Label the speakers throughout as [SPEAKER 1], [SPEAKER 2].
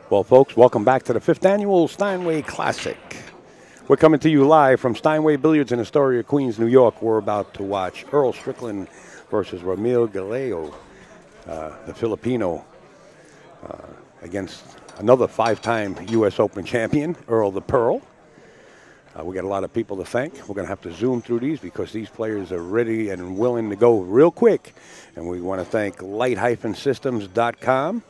[SPEAKER 1] Well, folks, welcome back to the 5th Annual Steinway Classic. We're coming to you live from Steinway Billiards in Astoria, Queens, New York. We're about to watch Earl Strickland versus Ramil Gallego, the Filipino, against another 5-time U.S. Open champion, Earl the Pearl. We got a lot of people to thank. We're going to have to zoom through these because these players are ready and willing to go real quick. And we want to thank light-systems.com.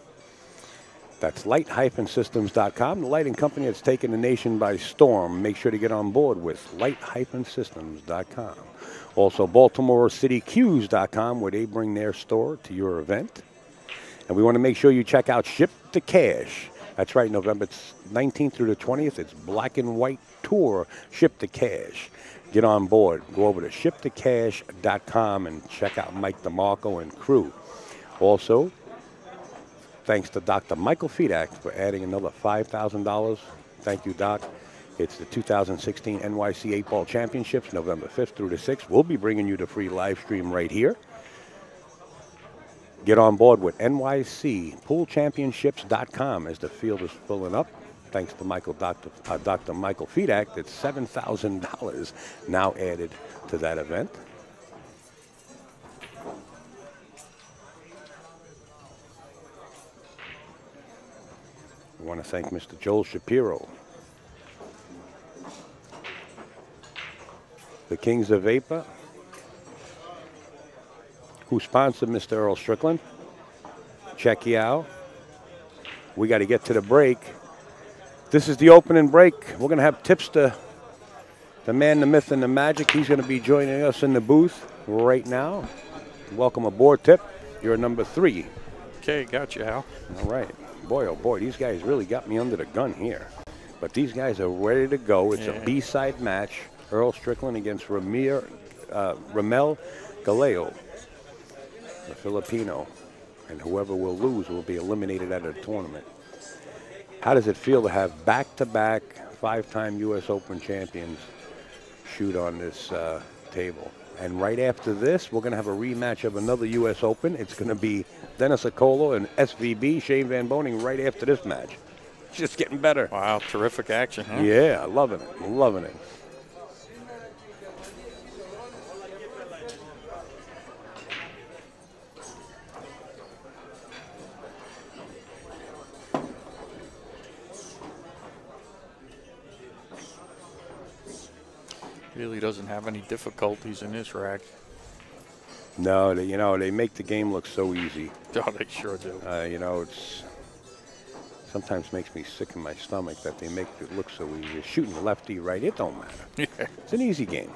[SPEAKER 1] That's light-systems.com, the lighting company that's taken the nation by storm. Make sure to get on board with light-systems.com. Also, BaltimoreCityQs.com, where they bring their store to your event. And we want to make sure you check out Ship to Cash. That's right, November 19th through the 20th. It's Black and White Tour, Ship to Cash. Get on board. Go over to shiptocash.com and check out Mike DeMarco and crew. Also, thanks to Dr. Michael Fedak for adding another $5,000. Thank you, Doc. It's the 2016 NYC 8-Ball Championships, November 5th through the 6th. We'll be bringing you the free live stream right here. Get on board with NYCPoolChampionships.com as the field is filling up. Thanks to Dr. Michael Fedak, that's $7,000 now added to that event. I want to thank Mr. Joel Shapiro, the Kings of Vapor, who sponsored Mr. Earl Strickland. Check you out. We got to get to the break. This is the opening break. We're going to have tips to the man, the myth, and the magic. He's going to be joining us in the booth right now. Welcome aboard, Tip. You're number 3.
[SPEAKER 2] Okay, got you, Hal.
[SPEAKER 1] All right. Boy, oh boy, these guys really got me under the gun here. But these guys are ready to go. It's a B-side match. Earl Strickland against Ramil Gallego, the Filipino. And whoever will lose will be eliminated out of the tournament. How does it feel to have back-to-back 5-time U.S. Open champions shoot on this table? And right after this, we're going to have a rematch of another U.S. Open. It's going to be Dennis Acolo and SVB, Shane Van Boning, right after this match. It's just getting better.
[SPEAKER 2] Wow, terrific action, huh?
[SPEAKER 1] Yeah, loving it, loving it.
[SPEAKER 2] Really doesn't have any difficulties in this rack.
[SPEAKER 1] No, they make the game look so easy.
[SPEAKER 2] Oh, they sure do.
[SPEAKER 1] It's sometimes makes me sick in my stomach that they make it look so easy. Shooting lefty, right, it don't matter.
[SPEAKER 2] Yeah.
[SPEAKER 1] It's an easy game.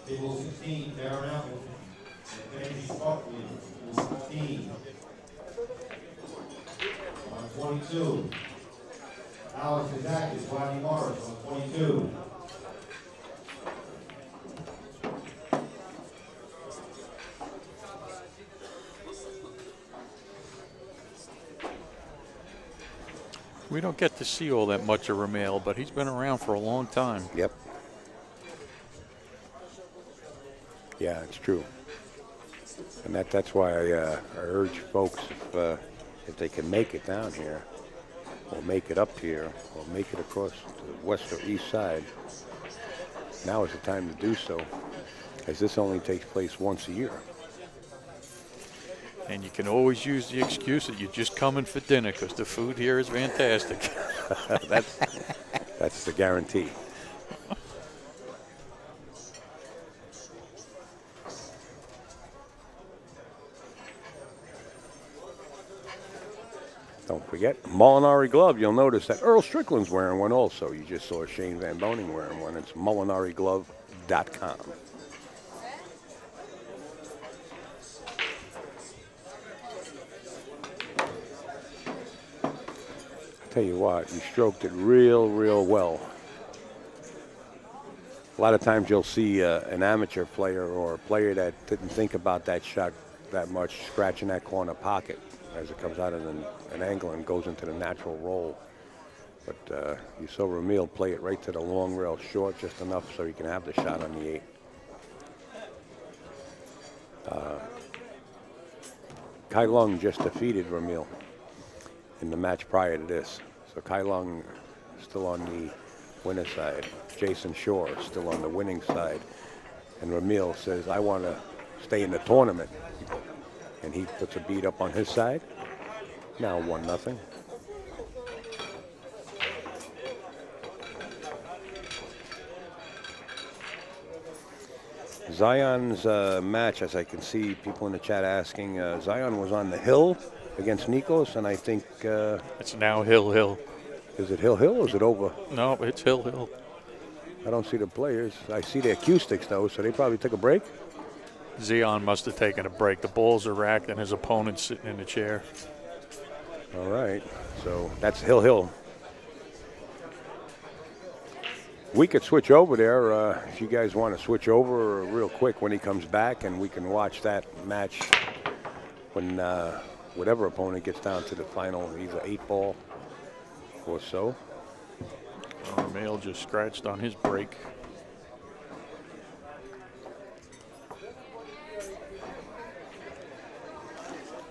[SPEAKER 3] Table 16, Darren Appleton, and Benji Buckley, table 16. On 22, Alex Kazakis, Rodney Morris on 22.
[SPEAKER 2] We don't get to see all that much of Ramil, but he's been around for a long time.
[SPEAKER 1] Yep. Yeah, it's true. And that's why I urge folks, if they can make it down here, or make it up here, or make it across the west or east side, now is the time to do so, as this only takes place once a year.
[SPEAKER 2] And you can always use the excuse that you're just coming for dinner because the food here is fantastic.
[SPEAKER 1] That's the guarantee. Don't forget, Molinari glove. You'll notice that Earl Strickland's wearing one also. You just saw Shane Van Boning wearing one. It's molinariglove.com. Tell you what, you stroked it real well. A lot of times you'll see an amateur player or a player that didn't think about that shot that much, scratching that corner pocket as it comes out of an angle and goes into the natural roll. But you saw Ramil play it right to the long rail short, just enough so he can have the shot on the 8. Kai Lung just defeated Ramil in the match prior to this. So Kai Lung still on the winner's side. Jason Shore still on the winning side. And Ramil says, I want to stay in the tournament. And he puts a beat up on his side. Now 1-0. Zion's match, as I can see people in the chat asking, Zion was on the hill against Nikos, and I think...
[SPEAKER 2] it's now Hill.
[SPEAKER 1] Is it Hill or is it over?
[SPEAKER 2] No, it's Hill.
[SPEAKER 1] I don't see the players. I see the acoustics, though, so they probably took a break.
[SPEAKER 2] Zion must have taken a break. The balls are racked and his opponent's sitting in the chair.
[SPEAKER 1] All right, so that's Hill. We could switch over there if you guys want to switch over real quick when he comes back, and we can watch that match when whatever opponent gets down to the final, either 8-ball or so.
[SPEAKER 2] Ramil just scratched on his break.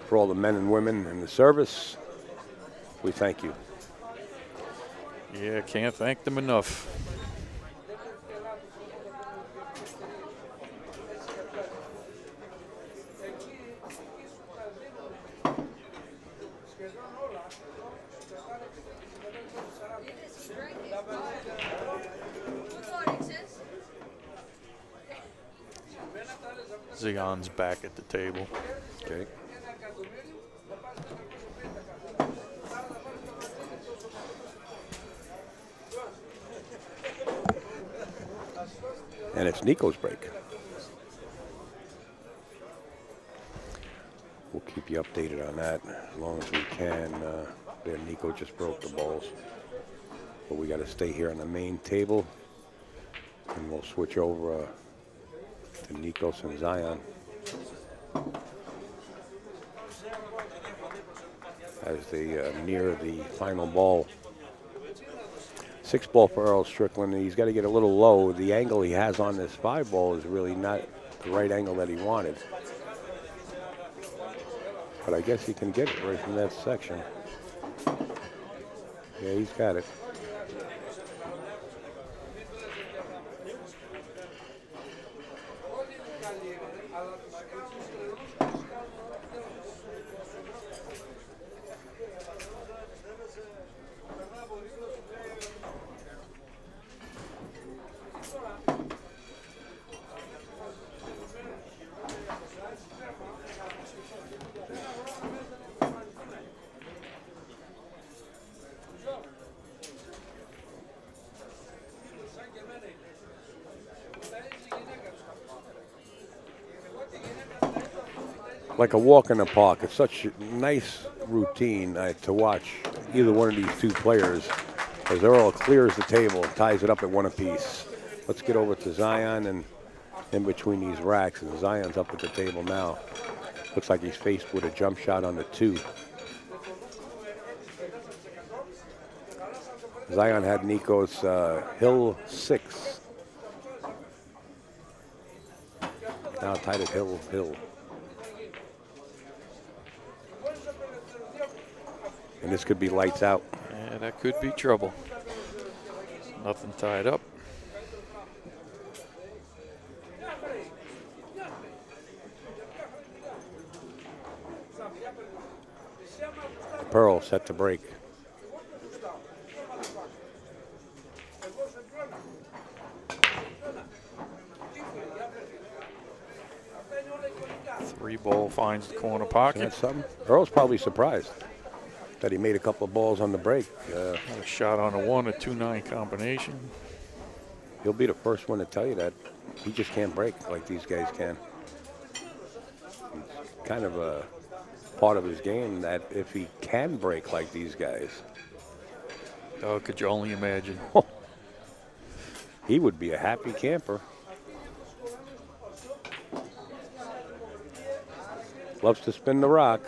[SPEAKER 1] For all the men and women in the service, we thank you.
[SPEAKER 2] Yeah, can't thank them enough. Zion's back at the table.
[SPEAKER 1] Okay. And it's Nico's break. We'll keep you updated on that as long as we can. There, Nico just broke the balls. But we got to stay here on the main table. And we'll switch over to Nikos and Zion. As they near the final ball. 6-ball for Earl Strickland. He's got to get a little low. The angle he has on this 5-ball is really not the right angle that he wanted. But I guess he can get it right from that section. Yeah, he's got it. Like a walk in the park. It's such a nice routine to watch either one of these two players as Earl clears the table, ties it up at 1 apiece. Let's get over to Zion and in between these racks, and Zion's up at the table now. Looks like he's faced with a jump shot on the 2. Zion had Nico's Hill 6. Now tied at Hill. And this could be lights out.
[SPEAKER 2] Yeah, that could be trouble. Nothing tied up.
[SPEAKER 1] Pearl set to break.
[SPEAKER 2] Three ball finds the corner pocket.
[SPEAKER 1] That's something. Earl's probably surprised. Bet he made a couple of balls on the break.
[SPEAKER 2] A shot on a 1, a 2-9 combination.
[SPEAKER 1] He'll be the first one to tell you that. He just can't break like these guys can. It's kind of a part of his game that if he can break like these guys.
[SPEAKER 2] Oh, could you only imagine?
[SPEAKER 1] He would be a happy camper. Loves to spin the rock.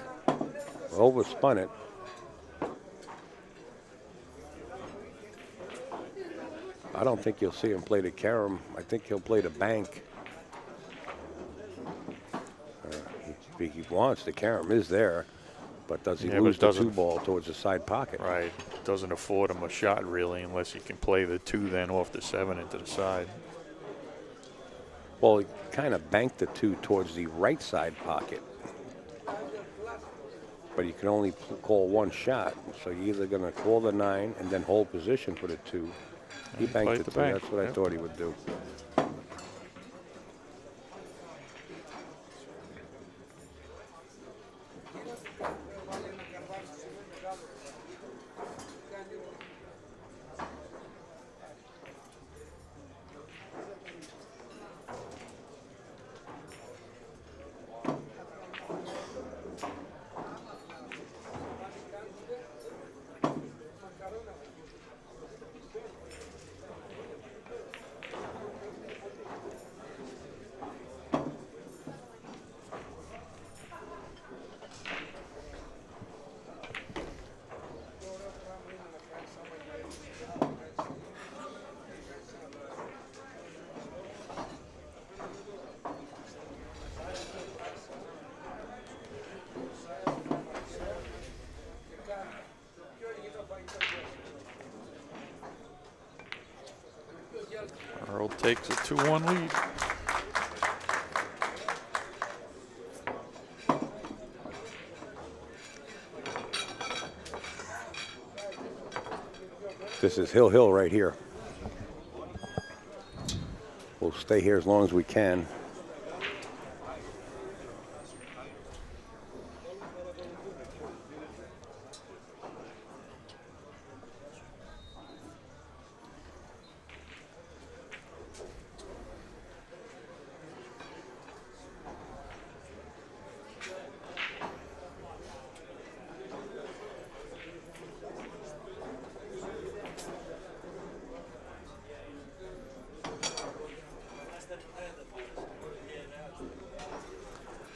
[SPEAKER 1] Overspun it. I don't think you'll see him play the carom. I think he'll play the bank. If he wants, the carom is there. But does he lose the 2-ball towards the side pocket?
[SPEAKER 2] Right. Doesn't afford him a shot, really, unless he can play the 2 then off the 7 into the side.
[SPEAKER 1] Well, he kind of banked the 2 towards the right side pocket. But you can only call 1 shot. So you're either going to call the 9 and then hold position for the 2. He banked the 2. That's what I thought he would do.
[SPEAKER 2] Earl takes a 2-1 lead.
[SPEAKER 1] This is Hill right here. We'll stay here as long as we can.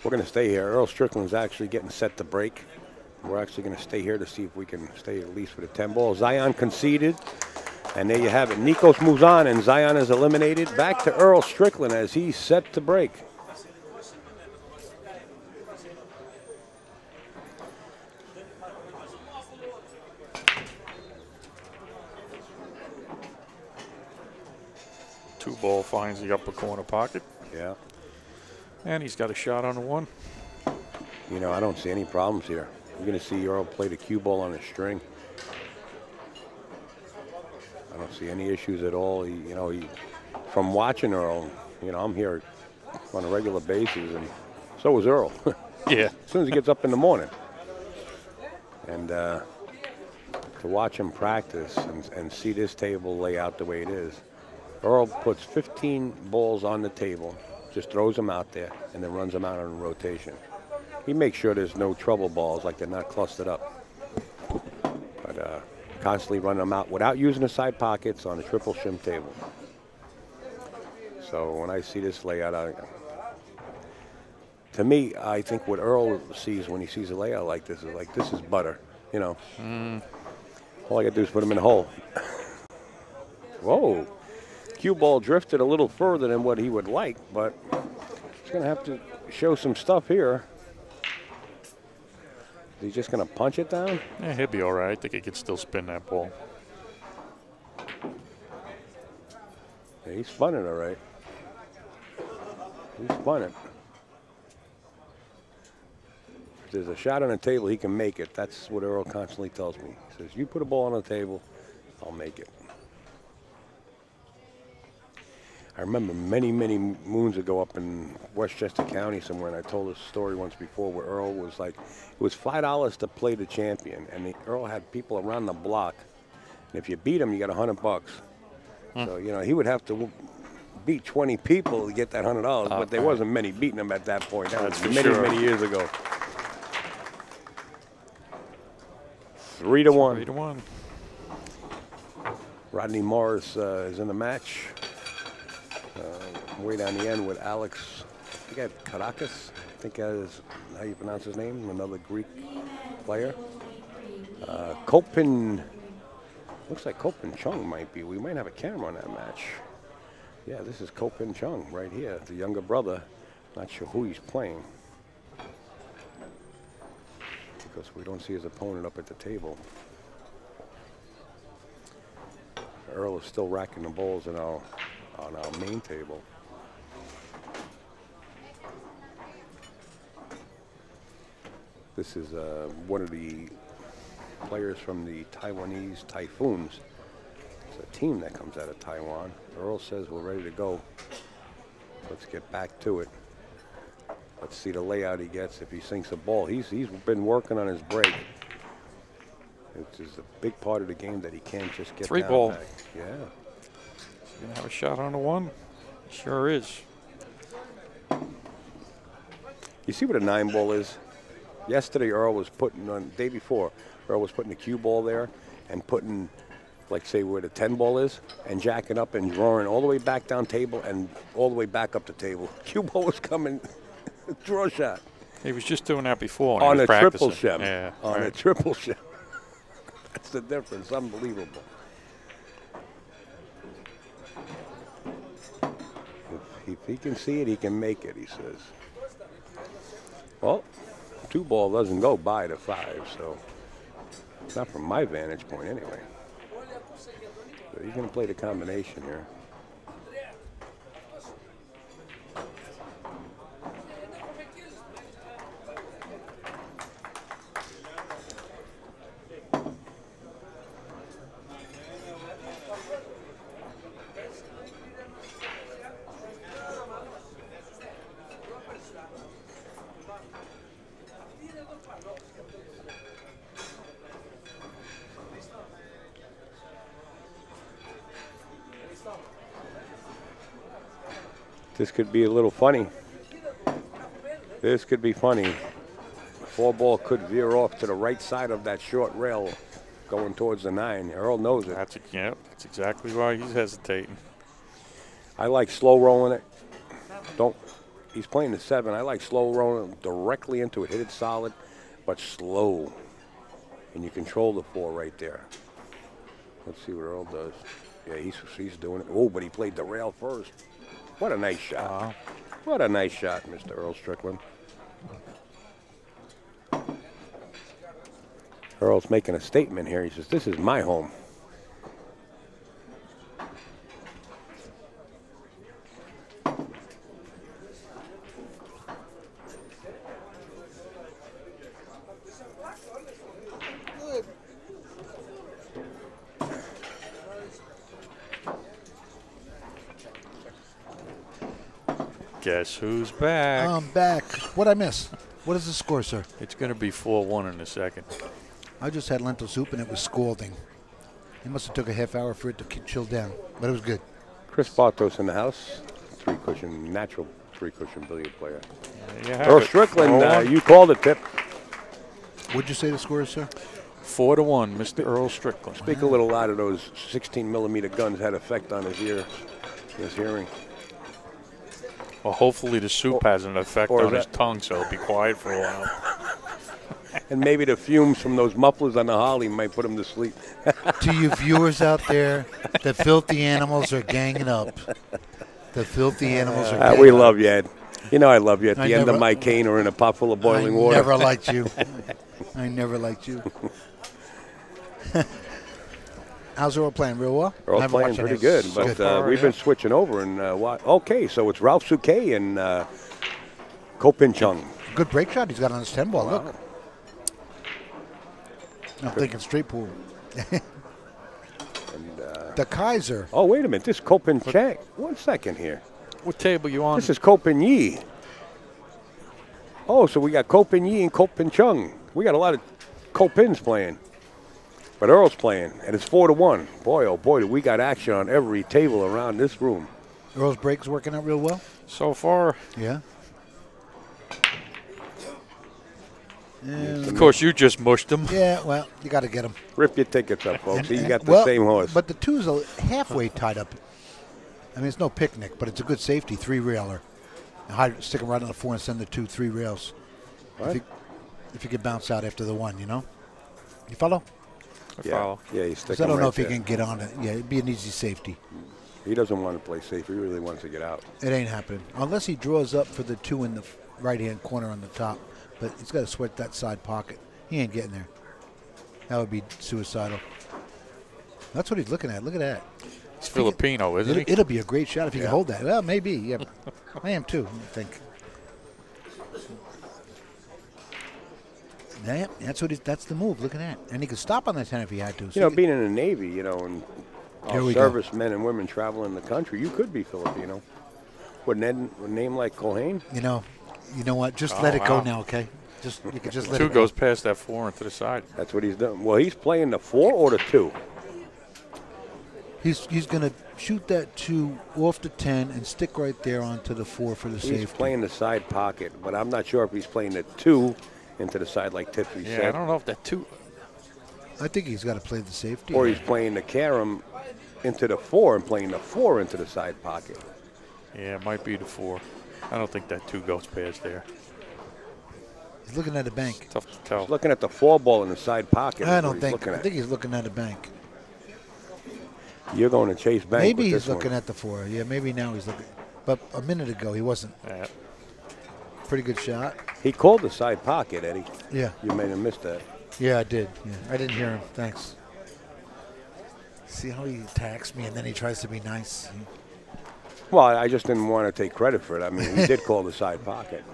[SPEAKER 1] We're going to stay here. Earl Strickland's actually getting set to break. We're actually going to stay here to see if we can stay at least for the 10 ball. Zion conceded. And there you have it. Nikos moves on, and Zion is eliminated. Back to Earl Strickland as he's set to break.
[SPEAKER 2] Two ball finds the upper corner pocket.
[SPEAKER 1] Yeah.
[SPEAKER 2] And he's got a shot on the 1.
[SPEAKER 1] You know, I don't see any problems here. You're going to see Earl play the cue ball on a string. I don't see any issues at all. From watching Earl, I'm here on a regular basis, and so is Earl.
[SPEAKER 2] Yeah.
[SPEAKER 1] As soon as he gets up in the morning. And to watch him practice and see this table lay out the way it is, Earl puts 15 balls on the table, just throws them out there, and then runs them out on rotation. He makes sure there's no trouble balls, like they're not clustered up. But constantly running them out without using the side pockets on a triple shim table. So when I see this layout, to me, I think what Earl sees when he sees a layout like this is butter, All I got to do is put him in a hole. Whoa. Cue ball drifted a little further than what he would like, but he's going to have to show some stuff here. Is he just going to punch it down?
[SPEAKER 2] Yeah, he'll be all right. I think he can still spin that ball.
[SPEAKER 1] Yeah, he spun it all right. He spun it. If there's a shot on the table, he can make it. That's what Earl constantly tells me. He says, you put a ball on the table, I'll make it. I remember many, many moons ago up in Westchester County somewhere, and I told this story once before where Earl was like, it was $5 to play the champion, and Earl had people around the block, and if you beat him, you got $100. So, you know, he would have to beat 20 people to get that $100, but there wasn't many beating him at that point. That was many years ago. 3-1.
[SPEAKER 2] 3-1.
[SPEAKER 1] Rodney Morris is in the match. Way down the end with Alex, I think Karakis, I think that is how you pronounce his name, another Greek player. Kopin, looks like Kopin Chung might be. We might have a camera on that match. Yeah, this is Kopin Chung right here, the younger brother. Not sure who he's playing, because we don't see his opponent up at the table. Earl is still racking the balls on our main table. This is one of the players from the Taiwanese Typhoons. It's a team that comes out of Taiwan. Earl says we're ready to go. Let's get back to it. Let's see the layout he gets if he sinks a ball. He's been working on his break. It's a big part of the game that he can't just get
[SPEAKER 2] 3
[SPEAKER 1] down
[SPEAKER 2] ball.
[SPEAKER 1] back. Yeah.
[SPEAKER 2] He's going to have a shot on the 1. Sure is.
[SPEAKER 1] You see what a 9 ball is? Yesterday, Earl was putting on, day before, Earl was putting a cue ball there and putting, like, say, where the 10 ball is, and jacking up and drawing all the way back down table and all the way back up the table. Cue ball was coming, draw shot.
[SPEAKER 2] He was just doing that before.
[SPEAKER 1] On a triple
[SPEAKER 2] practicing.
[SPEAKER 1] shot.
[SPEAKER 2] Yeah,
[SPEAKER 1] on a triple shot. That's the difference. Unbelievable. If he can see it, he can make it, he says. Well, 2 ball doesn't go by the 5, so not from my vantage point anyway. So he's going to play the combination here. This could be a little funny. This could be funny. 4 ball could veer off to the right side of that short rail going towards the 9. Earl knows it.
[SPEAKER 2] That's exactly why he's hesitating.
[SPEAKER 1] I like slow rolling it. He's playing the 7. I like slow rolling it directly into it. Hit it solid, but slow. And you control the 4 right there. Let's see what Earl does. Yeah, he's doing it. Oh, but he played the rail first. What a nice shot. What a nice shot, Mr. Earl Strickland. Earl's making a statement here. He says, this is my home.
[SPEAKER 2] Guess who's back?
[SPEAKER 4] I'm back. What'd I miss? What is the score, sir?
[SPEAKER 2] It's going to be 4-1 in a second.
[SPEAKER 4] I just had lentil soup and it was scalding. It must have took a half hour for it to chill down, but it was good.
[SPEAKER 1] Chris Bartos in the house. 3-cushion, natural 3-cushion billiard player.
[SPEAKER 2] Yeah,
[SPEAKER 1] Earl Strickland, you called it, Tip.
[SPEAKER 4] What'd you say the score is, sir?
[SPEAKER 2] 4-1, Mr. Earl Strickland.
[SPEAKER 1] Speak a little louder. Those 16mm guns had effect on his ear, his hearing.
[SPEAKER 2] Well, hopefully the soup has an effect on his tongue, so he'll be quiet for a while.
[SPEAKER 1] And maybe the fumes from those mufflers on the Holly might put him to sleep.
[SPEAKER 4] To you viewers out there, the filthy animals are ganging up. The filthy animals are ganging up.
[SPEAKER 1] We love you, Ed. You know I love you at the end of my cane or in a pot full of boiling water.
[SPEAKER 4] I never liked you. I never liked you. How's Earl playing? Real well?
[SPEAKER 1] Earl's playing pretty good, but we've been switching over. And okay, so it's Ralph Souquet and Kopin Chung.
[SPEAKER 4] Good break shot he's got on his 10 ball.
[SPEAKER 1] Wow.
[SPEAKER 4] Look. I'm thinking straight pool.
[SPEAKER 1] And
[SPEAKER 4] The Kaiser.
[SPEAKER 1] oh, wait a minute. This is Kopin Chang. 1 second here.
[SPEAKER 2] What table you on?
[SPEAKER 1] This is Kopin Yi. Oh, so we got Kopin Yi and Kopin Chung. We got a lot of Kopins playing. But Earl's playing, and it's 4-1. Boy, oh boy, do we got action on every table around this room.
[SPEAKER 4] Earl's break's working out real well.
[SPEAKER 2] So far.
[SPEAKER 4] Yeah.
[SPEAKER 2] Of course, you just mushed him.
[SPEAKER 4] Yeah, well, you got to get him.
[SPEAKER 1] Rip your tickets up, folks. You got the
[SPEAKER 4] well,
[SPEAKER 1] same horse.
[SPEAKER 4] But the two's halfway tied up. I mean, it's no picnic, but it's a good safety, 3-railer. Stick him right on the 4 and send the 2 3 rails.
[SPEAKER 1] What?
[SPEAKER 4] If you could bounce out after the 1, you know? You follow?
[SPEAKER 1] Yeah, you stick
[SPEAKER 4] I
[SPEAKER 1] him
[SPEAKER 4] don't know
[SPEAKER 1] right
[SPEAKER 4] if he
[SPEAKER 1] there.
[SPEAKER 4] can get on it. Yeah, it'd be an easy safety.
[SPEAKER 1] He doesn't want to play safe. He really wants to get out.
[SPEAKER 4] It ain't happening. Unless he draws up for the 2 in the right-hand corner on the top. But he's got to sweat that side pocket. He ain't getting there. That would be suicidal. That's what he's looking at. Look at that.
[SPEAKER 2] He's Filipino, isn't he?
[SPEAKER 4] It'll be a great shot if he can hold that. Well, maybe. Yeah, I am too, I think. Yeah, that's the move. Look at that. And he could stop on that 10 if he had to. So
[SPEAKER 1] You know, being in the Navy, you know, and
[SPEAKER 4] Here
[SPEAKER 1] all
[SPEAKER 4] we go.
[SPEAKER 1] servicemen and women traveling the country, you could be Filipino. With a name like Cohen,
[SPEAKER 4] You know what? Just let it go
[SPEAKER 2] wow.
[SPEAKER 4] now, okay? You could just let
[SPEAKER 2] 2
[SPEAKER 4] it go.
[SPEAKER 2] goes past that 4 and to the side.
[SPEAKER 1] that's what he's done. Well, he's playing the 4 or the 2.
[SPEAKER 4] He's going to shoot that 2 off the 10 and stick right there onto the 4 for the
[SPEAKER 1] He's
[SPEAKER 4] safety.
[SPEAKER 1] playing the side pocket, but I'm not sure if he's playing the 2 into the side like Tipsy
[SPEAKER 2] Yeah,
[SPEAKER 1] said.
[SPEAKER 2] I don't know if that 2.
[SPEAKER 4] I think he's got to play the safety.
[SPEAKER 1] Or he's playing the carom into the 4 and playing the 4 into the side pocket.
[SPEAKER 2] Yeah, it might be the 4. I don't think that 2 goes past there.
[SPEAKER 4] He's looking at a bank.
[SPEAKER 2] Tough to tell.
[SPEAKER 1] He's looking at the 4 ball in the side pocket.
[SPEAKER 4] I
[SPEAKER 1] is what
[SPEAKER 4] don't
[SPEAKER 1] he's
[SPEAKER 4] think.
[SPEAKER 1] looking
[SPEAKER 4] I
[SPEAKER 1] at.
[SPEAKER 4] think he's looking at a bank.
[SPEAKER 1] You're going to chase bank
[SPEAKER 4] Maybe
[SPEAKER 1] with
[SPEAKER 4] he's
[SPEAKER 1] this one.
[SPEAKER 4] looking at the 4. Yeah, maybe now he's looking. But a minute ago he wasn't.
[SPEAKER 2] Yeah.
[SPEAKER 4] Pretty good shot.
[SPEAKER 1] He called the side pocket, Eddie.
[SPEAKER 4] Yeah.
[SPEAKER 1] You may have missed that.
[SPEAKER 4] Yeah, I did. Yeah, I didn't hear him. Thanks. See how he attacks me and then he tries to be nice.
[SPEAKER 1] Well, I just didn't want to take credit for it. I mean, he did call the side pocket.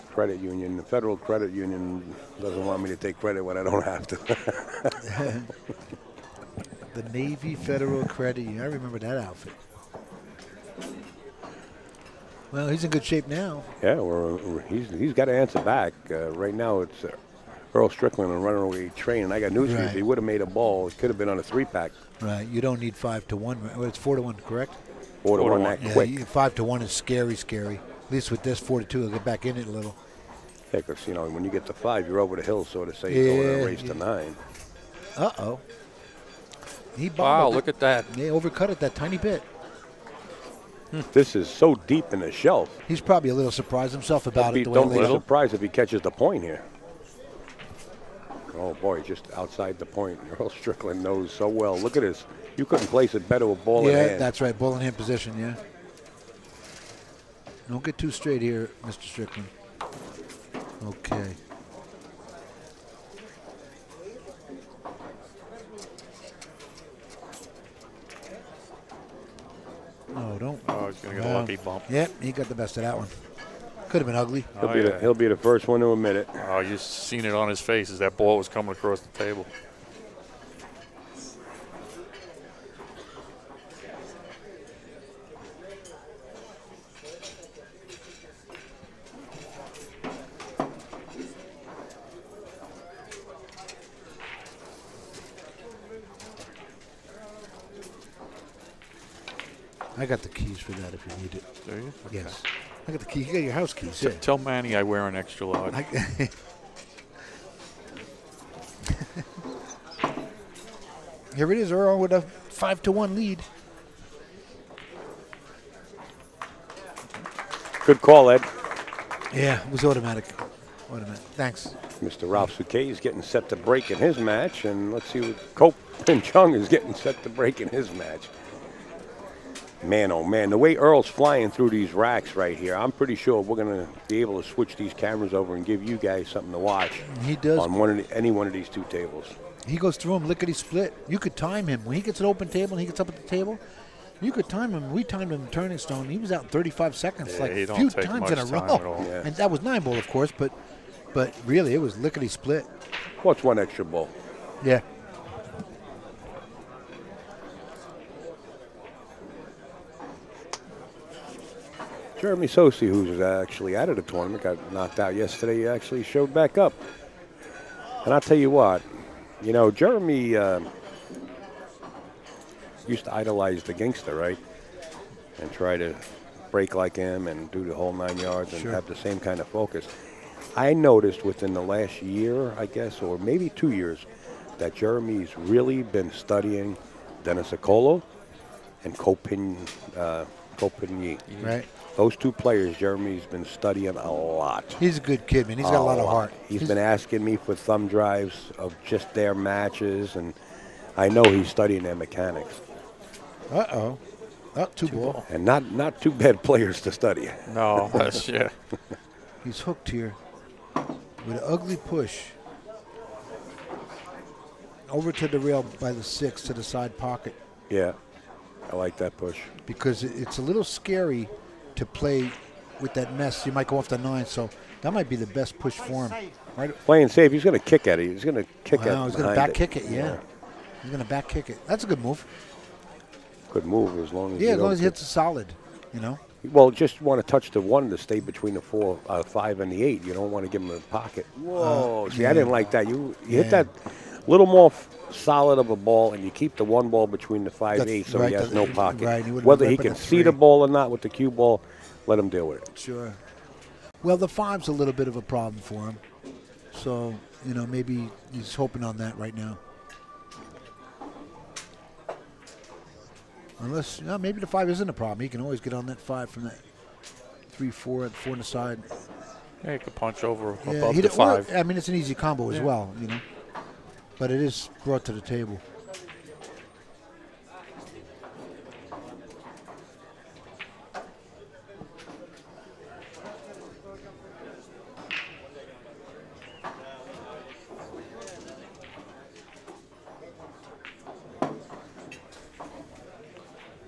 [SPEAKER 1] Credit union, the Federal Credit Union doesn't want me to take credit when I don't have to.
[SPEAKER 4] The Navy Federal Credit Union. I remember that outfit. Well, he's in good shape now.
[SPEAKER 1] Yeah, he's got to answer back. Right now, it's Earl Strickland and Runaway Train. And I got news for you. If
[SPEAKER 4] Right.
[SPEAKER 1] he would have made a ball, it could have been on a 3-pack.
[SPEAKER 4] Right. You don't need 5-1. Well, it's 4-1, correct?
[SPEAKER 1] 4-1 that
[SPEAKER 4] Yeah,
[SPEAKER 1] quick.
[SPEAKER 4] 5-1 is scary, scary. At least with this 4-2, he'll get back in it a little.
[SPEAKER 1] Yeah, because, you know, when you get to 5, you're over the hill, so to say,
[SPEAKER 4] Yeah,
[SPEAKER 1] going to a race to 9.
[SPEAKER 4] Uh-oh. He
[SPEAKER 2] Wow,
[SPEAKER 4] bobbled
[SPEAKER 2] look
[SPEAKER 4] it.
[SPEAKER 2] at that.
[SPEAKER 4] They overcut it that tiny bit.
[SPEAKER 1] This is so deep in the shelf.
[SPEAKER 4] He's probably a little surprised himself about it. The way
[SPEAKER 1] Don't
[SPEAKER 4] it
[SPEAKER 1] be
[SPEAKER 4] laid out.
[SPEAKER 1] surprised if he catches the point here. Oh, boy, just outside the point. Earl Strickland knows so well. Look at this. You couldn't place it better with ball in
[SPEAKER 4] Yeah,
[SPEAKER 1] hand.
[SPEAKER 4] that's right. Ball in hand position, yeah. Don't get too straight here, Mr. Strickland. Okay. Oh, don't.
[SPEAKER 2] Oh, he's going to get a lucky bump.
[SPEAKER 4] Yep, he got the best of that one. Could have been ugly.
[SPEAKER 1] He'll be the first one to admit it.
[SPEAKER 2] Oh, you seen it on his face as that ball was coming across the table.
[SPEAKER 4] I got the keys for that if you need it.
[SPEAKER 2] Do you? Okay.
[SPEAKER 4] Yes. I got the key. You got your house keys.
[SPEAKER 2] So
[SPEAKER 4] Yeah.
[SPEAKER 2] tell Manny I wear an extra large.
[SPEAKER 4] Here it is, Earl, with a 5-1 lead.
[SPEAKER 1] Good call, Ed.
[SPEAKER 4] Yeah, it was automatic. Automatic. Thanks.
[SPEAKER 1] Mr. Ralph Souquet is getting set to break in his match, and let's see what Cope and Chung is getting set to break in his match. Man, oh man, the way Earl's flying through these racks right here, I'm pretty sure we're going to be able to switch these cameras over and give you guys something to watch.
[SPEAKER 4] He does.
[SPEAKER 1] On any one of these 2 tables.
[SPEAKER 4] He goes through him lickety split. You could time him. When he gets an open table and he gets up at the table, you could time him. We timed him in Turning Stone. He was out in 35 seconds,
[SPEAKER 2] Yeah,
[SPEAKER 4] like
[SPEAKER 2] he
[SPEAKER 4] a
[SPEAKER 2] don't
[SPEAKER 4] few
[SPEAKER 2] take
[SPEAKER 4] times
[SPEAKER 2] much
[SPEAKER 4] in a
[SPEAKER 2] time
[SPEAKER 4] row.
[SPEAKER 2] at all.
[SPEAKER 1] Yeah.
[SPEAKER 4] And that was 9 ball, of course, but really it was lickety split.
[SPEAKER 1] What's one extra ball?
[SPEAKER 4] Yeah.
[SPEAKER 1] Jeremy Sosi, who's actually out of the tournament, got knocked out yesterday, he actually showed back up. And I'll tell you what, you know, Jeremy used to idolize the gangster, right? And try to break like him and do the whole 9 yards and have the same kind of focus. I noticed within the last year, I guess, or maybe 2 years, that Jeremy's really been studying Dennis Acolo and Copigny.
[SPEAKER 4] Right.
[SPEAKER 1] Those two players, Jeremy's been studying a lot.
[SPEAKER 4] He's a good kid, man. He's got a lot of heart.
[SPEAKER 1] He's been asking me for thumb drives of just their matches, and I know he's studying their mechanics.
[SPEAKER 4] Uh-oh. Oh, two ball.
[SPEAKER 1] And not too bad players to study.
[SPEAKER 2] No, that's, yeah.
[SPEAKER 4] He's hooked here with an ugly push. Over to the rail by the 6 to the side pocket.
[SPEAKER 1] Yeah, I like that push.
[SPEAKER 4] Because it's a little scary to play with that mess. You might go off the 9, so that might be the best push for him. Right?
[SPEAKER 1] Playing safe, he's going to kick at it. He's going to kick at it.
[SPEAKER 4] He's going to back kick it, yeah. He's going to back kick it. That's a good move.
[SPEAKER 1] Good move as long as
[SPEAKER 4] as long as he hits a solid, you know.
[SPEAKER 1] Well, just want to touch the 1 to stay between the 4, 5, and the 8. You don't want to give him a pocket. Whoa! See, I didn't like that. You hit that little more solid of a ball, and you keep the 1 ball between the 5, 8, so he has no pocket.
[SPEAKER 4] Right,
[SPEAKER 1] whether he can see the ball or not with the cue ball, let him deal with it.
[SPEAKER 4] Sure. Well, the 5's a little bit of a problem for him, so you know maybe he's hoping on that right now. Unless, maybe the 5 isn't a problem. He can always get on that 5 from that 3, 4, and 4 on the side.
[SPEAKER 2] Yeah, he could punch over above the 5.
[SPEAKER 4] Well, I mean, it's an easy combo as well, you know. But it is brought to the table.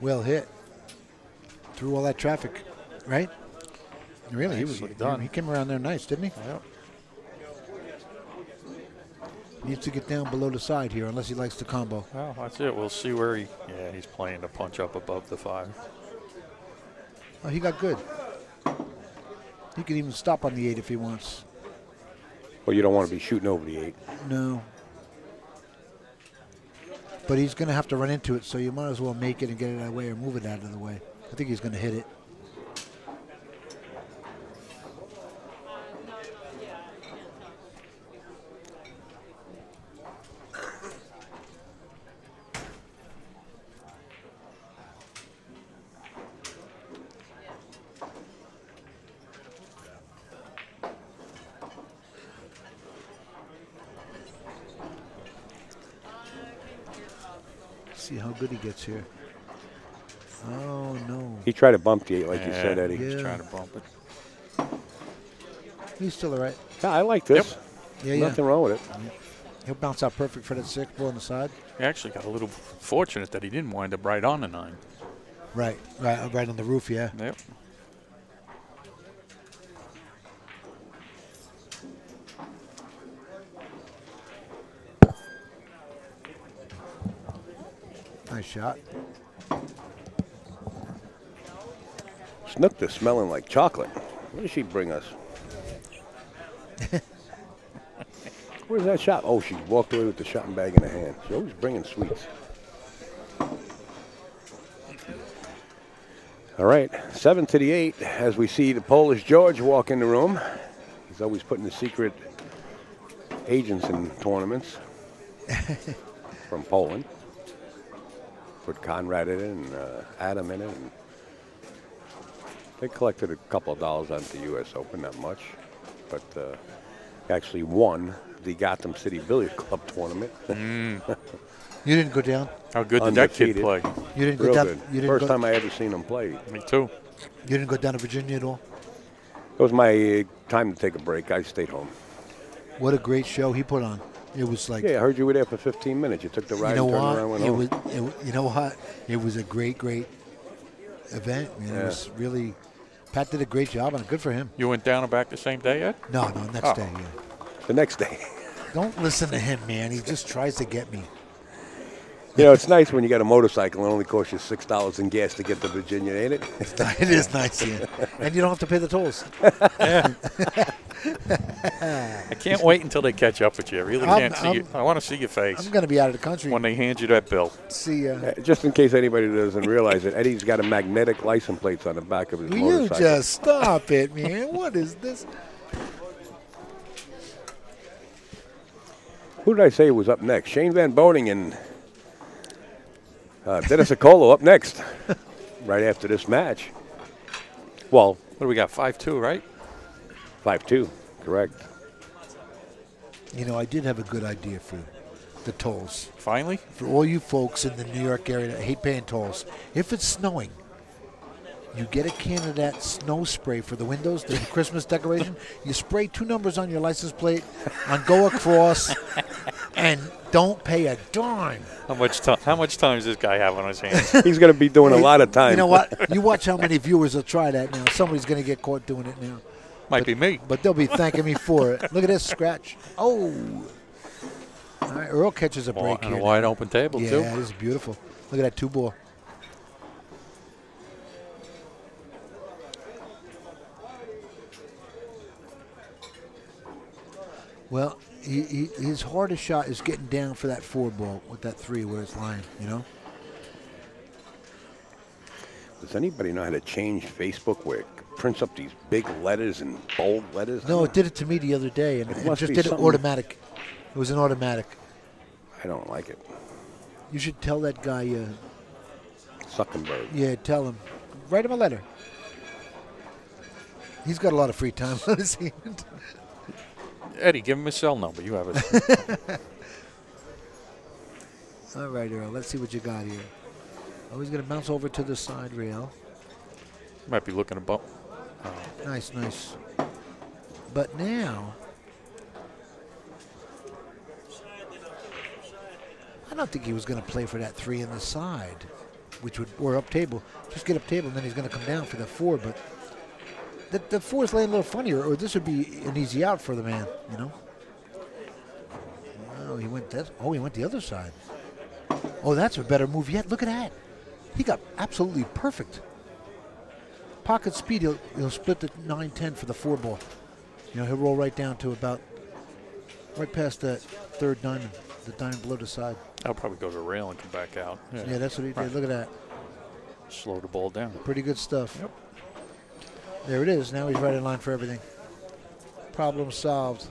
[SPEAKER 4] Well hit. Through all that traffic, right? Really, he was done. He came around there nice, didn't he?
[SPEAKER 2] Yep.
[SPEAKER 4] Needs to get down below the side here, unless he likes the combo.
[SPEAKER 2] Well, that's it. We'll see where he's playing to punch up above the 5.
[SPEAKER 4] Oh, he got good. He can even stop on the 8 if he wants.
[SPEAKER 1] Well, you don't want to be shooting over the 8.
[SPEAKER 4] No. But he's going to have to run into it, so you might as well make it and get it out of the way or move it out of the way. I think he's going to hit it. See how good he gets here. Oh, no.
[SPEAKER 1] He tried to bump the 8 like you said, Eddie.
[SPEAKER 2] He's trying to bump it.
[SPEAKER 4] He's still all right.
[SPEAKER 1] Yeah, I like this.
[SPEAKER 4] Yep.
[SPEAKER 1] Nothing wrong with it.
[SPEAKER 4] Yeah. He'll bounce out perfect for that 6 ball on the side.
[SPEAKER 2] He actually got a little fortunate that he didn't wind up right on the 9.
[SPEAKER 4] Right on the roof, yeah.
[SPEAKER 2] Yep.
[SPEAKER 4] Nice shot.
[SPEAKER 1] Snook's smelling like chocolate. What did she bring us? Where's that shot? Oh, she walked away with the shot bag in her hand. She's always bringing sweets. All right, 7 to the 8 as we see the Polish George walk in the room. He's always putting the secret agents in tournaments from Poland. Put Conrad in it and Adam in it. And they collected a couple of dollars on the U.S. Open, not much. But actually won the Gotham City Billiard Club tournament.
[SPEAKER 4] You didn't go down?
[SPEAKER 2] How good did that kid play?
[SPEAKER 4] You didn't go
[SPEAKER 1] Real
[SPEAKER 4] down.
[SPEAKER 1] good.
[SPEAKER 4] You didn't
[SPEAKER 1] First
[SPEAKER 4] go,
[SPEAKER 1] time I ever seen him play.
[SPEAKER 2] Me too.
[SPEAKER 4] You didn't go down to Virginia at all?
[SPEAKER 1] It was my time to take a break. I stayed home.
[SPEAKER 4] What a great show he put on. It was like,
[SPEAKER 1] Yeah, I heard you were there for 15 minutes. You took the ride
[SPEAKER 4] you know
[SPEAKER 1] and turned
[SPEAKER 4] what?
[SPEAKER 1] around and went home.
[SPEAKER 4] You know what? It was a great event. I mean, It was really, Pat did a great job on it. Good for him.
[SPEAKER 2] You went down and back the same day, Ed?
[SPEAKER 4] No, next day, yeah.
[SPEAKER 1] The next day.
[SPEAKER 4] Don't listen to him, man. He just tries to get me.
[SPEAKER 1] You know, it's nice when you got a motorcycle and it only costs you $6 in gas to get to Virginia, ain't it?
[SPEAKER 4] It is nice, yeah. And you don't have to pay the tolls.
[SPEAKER 2] Yeah. I can't wait until they catch up with you. I really can't see you. I want to see your face.
[SPEAKER 4] I'm going to be out of the country.
[SPEAKER 2] When they hand you that bill.
[SPEAKER 4] See ya.
[SPEAKER 1] Just in case anybody doesn't realize it, Eddie's got a magnetic license plates on the back of his
[SPEAKER 4] Will
[SPEAKER 1] motorcycle.
[SPEAKER 4] you just stop it, man? What is this?
[SPEAKER 1] Who did I say was up next? Shane Van Boning and Dennis Acolo up next, right after this match. Well,
[SPEAKER 2] what do we got? 5-2, right?
[SPEAKER 1] 5-2, correct.
[SPEAKER 4] You know, I did have a good idea for the tolls.
[SPEAKER 2] Finally?
[SPEAKER 4] For all you folks in the New York area that hate paying tolls, if it's snowing, you get a can of that snow spray for the windows, the Christmas decoration. You spray 2 numbers on your license plate, on go across, and don't pay a dime.
[SPEAKER 2] How much time does this guy have on his hands?
[SPEAKER 1] He's going to be doing a lot of time.
[SPEAKER 4] You know what? You watch how many viewers will try that now. Somebody's going to get caught doing it now.
[SPEAKER 2] Might be me.
[SPEAKER 4] But they'll be thanking me for it. Look at this scratch. Oh. All right, Earl catches a break
[SPEAKER 2] And
[SPEAKER 4] here.
[SPEAKER 2] a wide open table,
[SPEAKER 4] yeah,
[SPEAKER 2] too.
[SPEAKER 4] Yeah, this is beautiful. Look at that 2-ball. Well, his hardest shot is getting down for that 4-ball with that 3 where it's lying, you know?
[SPEAKER 1] Does anybody know how to change Facebook where it prints up these big letters and bold letters?
[SPEAKER 4] No, it did it to me the other day, and it
[SPEAKER 1] must
[SPEAKER 4] just
[SPEAKER 1] be
[SPEAKER 4] did it
[SPEAKER 1] something-
[SPEAKER 4] automatic. It was an automatic.
[SPEAKER 1] I don't like it.
[SPEAKER 4] You should tell that guy,
[SPEAKER 1] Zuckerberg.
[SPEAKER 4] yeah, tell him. Write him a letter. He's got a lot of free time on his hand.
[SPEAKER 2] Eddie, give him his cell number. You have it.
[SPEAKER 4] All right, Earl, let's see what you got here. Oh, he's going to bounce over to the side rail.
[SPEAKER 2] Might be looking about.
[SPEAKER 4] Nice, nice. But now, I don't think he was going to play for that 3 in the side, which would, or up table. Just get up table, and then he's going to come down for the 4. But the 4 is laying a little funnier, or this would be an easy out for the man, you know? Oh, he went that. Oh, he went the other side. Oh, that's a better move yet. Look at that. He got absolutely perfect. Pocket speed, he'll split the 9-10 for the 4-ball. You know, he'll roll right down to about, right past that 3rd diamond, the diamond below the side.
[SPEAKER 2] I'll probably go to the rail and come back out.
[SPEAKER 4] Yeah, that's what he did. Look at that.
[SPEAKER 2] Slow the ball down.
[SPEAKER 4] Pretty good stuff.
[SPEAKER 2] Yep.
[SPEAKER 4] There it is. Now he's right in line for everything. Problem solved.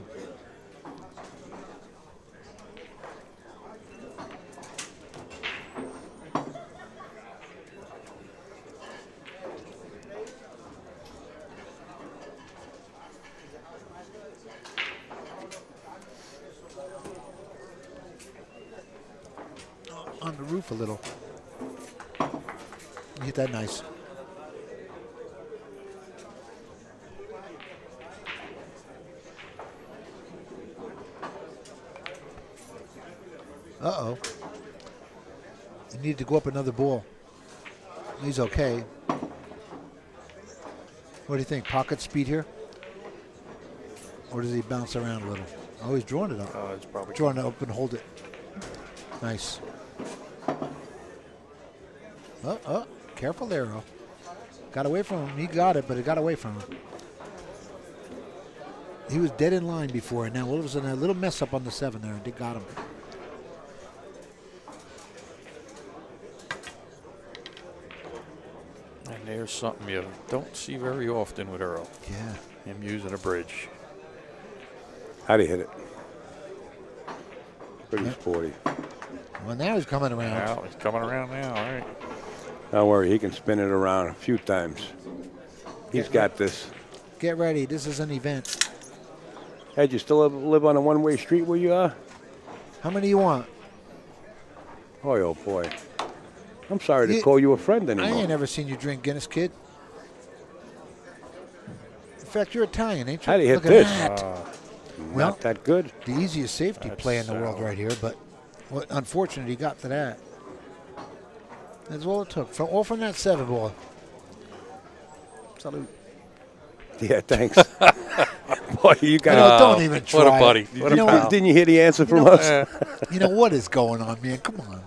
[SPEAKER 4] On the roof a little. You hit that nice. Uh-oh. He needed to go up another ball. He's okay. What do you think? Pocket speed here? Or does he bounce around a little? Oh, he's drawing it up.
[SPEAKER 2] It's probably
[SPEAKER 4] Drawing it up and hold it. Nice. Oh, careful there, Earl. Got away from him. He got it, but it got away from him. He was dead in line before, and now all of a sudden a little mess up on the 7 there, and they got him.
[SPEAKER 2] And there's something you don't see very often with Earl.
[SPEAKER 4] Yeah.
[SPEAKER 2] Him using a bridge.
[SPEAKER 1] How'd he hit it? Pretty sporty.
[SPEAKER 4] Well, now he's coming around.
[SPEAKER 2] Now he's coming around now. All right.
[SPEAKER 1] Don't worry, he can spin it around a few times. He's got this.
[SPEAKER 4] Get ready. This is an event.
[SPEAKER 1] Hey, do you still live on a one-way street where you are?
[SPEAKER 4] How many you want?
[SPEAKER 1] Boy, oh boy. I'm sorry to
[SPEAKER 4] You-
[SPEAKER 1] call you a friend
[SPEAKER 4] I
[SPEAKER 1] anymore.
[SPEAKER 4] ain't never seen you drink Guinness, kid. In fact, you're Italian, ain't you?
[SPEAKER 1] How do you hit
[SPEAKER 4] Look at
[SPEAKER 1] this?
[SPEAKER 4] that.
[SPEAKER 1] Not
[SPEAKER 4] Well,
[SPEAKER 1] that good.
[SPEAKER 4] the easiest safety
[SPEAKER 2] That's
[SPEAKER 4] play in the world right here, but unfortunately he got to that. That's all it took. All from that 7 ball. Salute.
[SPEAKER 1] Yeah, thanks. Boy, you got
[SPEAKER 4] don't even try.
[SPEAKER 2] What a buddy.
[SPEAKER 4] it.
[SPEAKER 2] What
[SPEAKER 4] You
[SPEAKER 2] a
[SPEAKER 4] know
[SPEAKER 2] pal.
[SPEAKER 4] what?
[SPEAKER 1] Didn't you hear the answer from us?
[SPEAKER 4] You know what is going on, man? Come on.